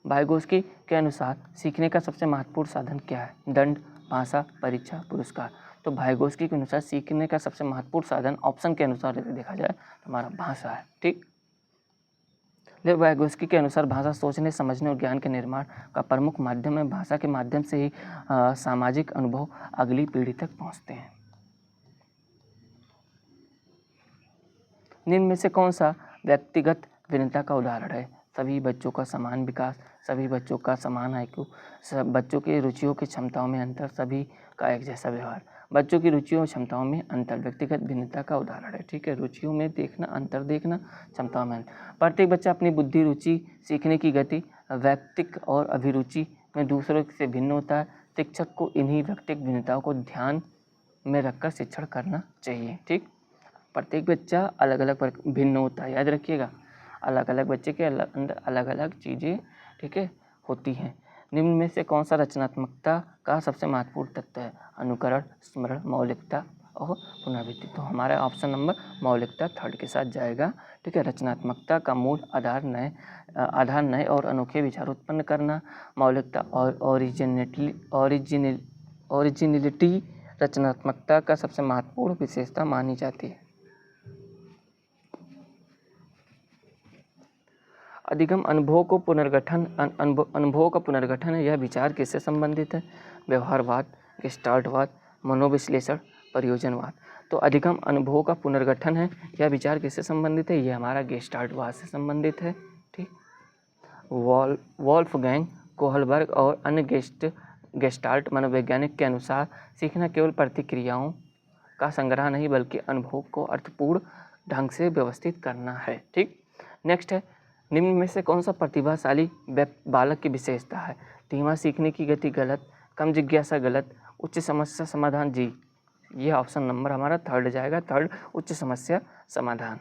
[SPEAKER 1] वाइगोस्की के अनुसार सीखने का सबसे महत्वपूर्ण साधन क्या है? दंड, भाषा, परीक्षा, पुरस्कार। तो वाइगोस्की के अनुसार सीखने का सबसे महत्वपूर्ण साधन ऑप्शन के अनुसार यदि देखा जाए तो हमारा भाषा है। ठीक, वाइगोस्की के अनुसार भाषा सोचने, समझने और ज्ञान के निर्माण का प्रमुख माध्यम है। भाषा के माध्यम से ही सामाजिक अनुभव अगली पीढ़ी तक पहुंचते हैं। निम्न में से कौन सा व्यक्तिगत भिन्नता का उदाहरण है? सभी बच्चों का समान विकास, सभी बच्चों का समान IQ, सब बच्चों की रुचियों की क्षमताओं में अंतर, सभी का एक जैसा व्यवहार। बच्चों की रुचियों और क्षमताओं में अंतर व्यक्तिगत भिन्नता का उदाहरण है। ठीक है, रुचियों में देखना, अंतर देखना, क्षमताओं में अंतर। प्रत्येक बच्चा अपनी बुद्धि, रुचि, सीखने की गति, व्यक्तिक और अभिरुचि में दूसरों से भिन्न होता है। शिक्षक को इन्हीं व्यक्तिक भिन्नताओं को ध्यान में रखकर शिक्षण करना चाहिए। ठीक, प्रत्येक बच्चा अलग अलग भिन्न होता है, याद रखिएगा, अलग अलग बच्चे के अंदर अलग अलग चीज़ें, ठीक है, होती हैं। निम्न में से कौन सा रचनात्मकता का सबसे महत्वपूर्ण तत्व है? अनुकरण, स्मरण, मौलिकता और पुनरावृत्ति। तो हमारा ऑप्शन नंबर मौलिकता थर्ड के साथ जाएगा। ठीक है, रचनात्मकता का मूल आधार नए और अनोखे विचार उत्पन्न करना। मौलिकता और ओरिजिनलिटी रचनात्मकता का सबसे महत्वपूर्ण विशेषता मानी जाती है। अधिगम अनुभव का पुनर्गठन है। यह विचार किससे संबंधित है? व्यवहारवाद, गेस्टाल्टवाद, मनोविश्लेषण, प्रयोजनवाद। तो अधिगम अनुभव का पुनर्गठन है। यह विचार किससे संबंधित है? यह हमारा गेस्टाल्टवाद से संबंधित है। ठीक, वोल्फगैंग कोहलबर्ग और अन्य गेस्टाल्ट मनोवैज्ञानिक के अनुसार सीखना केवल प्रतिक्रियाओं का संग्रह नहीं बल्कि अनुभव को अर्थपूर्ण ढंग से व्यवस्थित करना है। ठीक, नेक्स्ट है, निम्न में से कौन सा प्रतिभाशाली बालक की विशेषता है? धीमा सीखने की गति गलत, कम जिज्ञासा गलत, उच्च समस्या समाधान जी। यह ऑप्शन नंबर हमारा थर्ड जाएगा, थर्ड उच्च समस्या समाधान।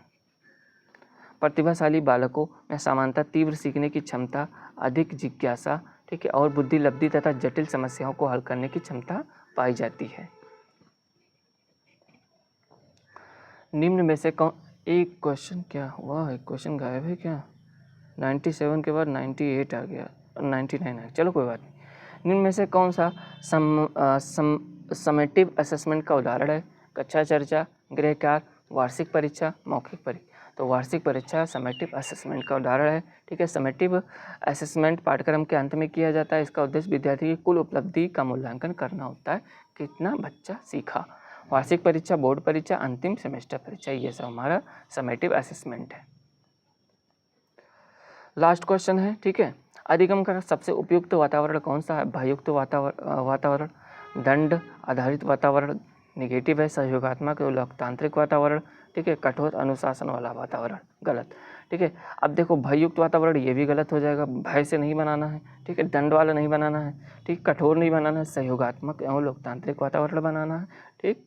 [SPEAKER 1] प्रतिभाशाली बालकों में सामान्यतः तीव्र सीखने की क्षमता, अधिक जिज्ञासा, ठीक है, और बुद्धि लब्धि तथा जटिल समस्याओं को हल करने की क्षमता पाई जाती है। निम्न में से कौन, एक क्वेश्चन क्या हुआ है? क्वेश्चन गायब है क्या? 97 के बाद 98 आ गया, 99 आ गया, चलो कोई बात नहीं। निम्न में से कौन सा समेटिव असेसमेंट का उदाहरण है? कक्षा चर्चा, गृह कार्य, वार्षिक परीक्षा, मौखिक परीक्षा। तो वार्षिक परीक्षा समेटिव असेसमेंट का उदाहरण है। ठीक है, समेटिव असेसमेंट पाठ्यक्रम के अंत में किया जाता है। इसका उद्देश्य विद्यार्थी की कुल उपलब्धि का मूल्यांकन करना होता है, कितना बच्चा सीखा। वार्षिक परीक्षा, बोर्ड परीक्षा, अंतिम सेमेस्टर परीक्षा, ये सब हमारा समेटिव असेसमेंट है। लास्ट क्वेश्चन है, ठीक है। अधिगम का सबसे उपयुक्त वातावरण कौन सा है? भययुक्त वातावरण, दंड आधारित वातावरण, निगेटिव है, सहयोगात्मक लोकतांत्रिक वातावरण, ठीक है, कठोर अनुशासन वाला वातावरण। गलत, ठीक है। अब देखो भययुक्त वातावरण ये भी गलत हो जाएगा, भय से नहीं बनाना है, ठीक है, दंड वाला नहीं बनाना है, ठीक, कठोर नहीं बनाना है, सहयोगात्मक एवं लोकतांत्रिक वातावरण बनाना है, ठीक।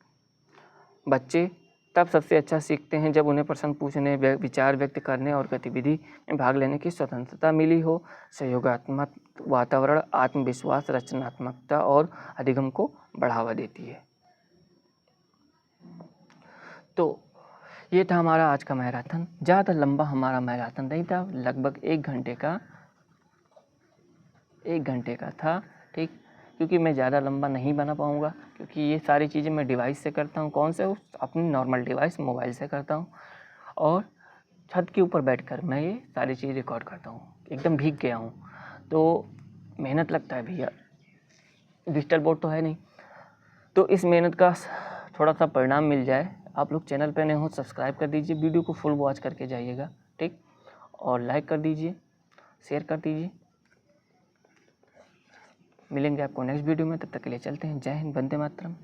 [SPEAKER 1] बच्चे तब सबसे अच्छा सीखते हैं जब उन्हें प्रश्न पूछने, विचार व्यक्त करने और गतिविधि में भाग लेने की स्वतंत्रता मिली हो। सहयोगात्मक वातावरण आत्मविश्वास, रचनात्मकता और अधिगम को बढ़ावा देती है। तो ये था हमारा आज का मैराथन। ज़्यादा लंबा हमारा मैराथन नहीं था, लगभग 1 घंटे का था, ठीक। क्योंकि मैं ज़्यादा लंबा नहीं बना पाऊँगा, क्योंकि ये सारी चीज़ें मैं डिवाइस से करता हूँ। कौन से? अपनी नॉर्मल डिवाइस मोबाइल से करता हूँ, और छत के ऊपर बैठकर मैं ये सारी चीज़ रिकॉर्ड करता हूँ। एकदम भीग गया हूँ, तो मेहनत लगता है भैया, डिजिटल बोर्ड तो है नहीं। तो इस मेहनत का थोड़ा सा परिणाम मिल जाए। आप लोग चैनल पे नए हो, सब्सक्राइब कर दीजिए, वीडियो को फुल वॉच करके जाइएगा, ठीक, और लाइक कर दीजिए, शेयर कर दीजिए। मिलेंगे आपको नेक्स्ट वीडियो में, तब तक के लिए चलते हैं। जय हिंद, वंदे मातरम।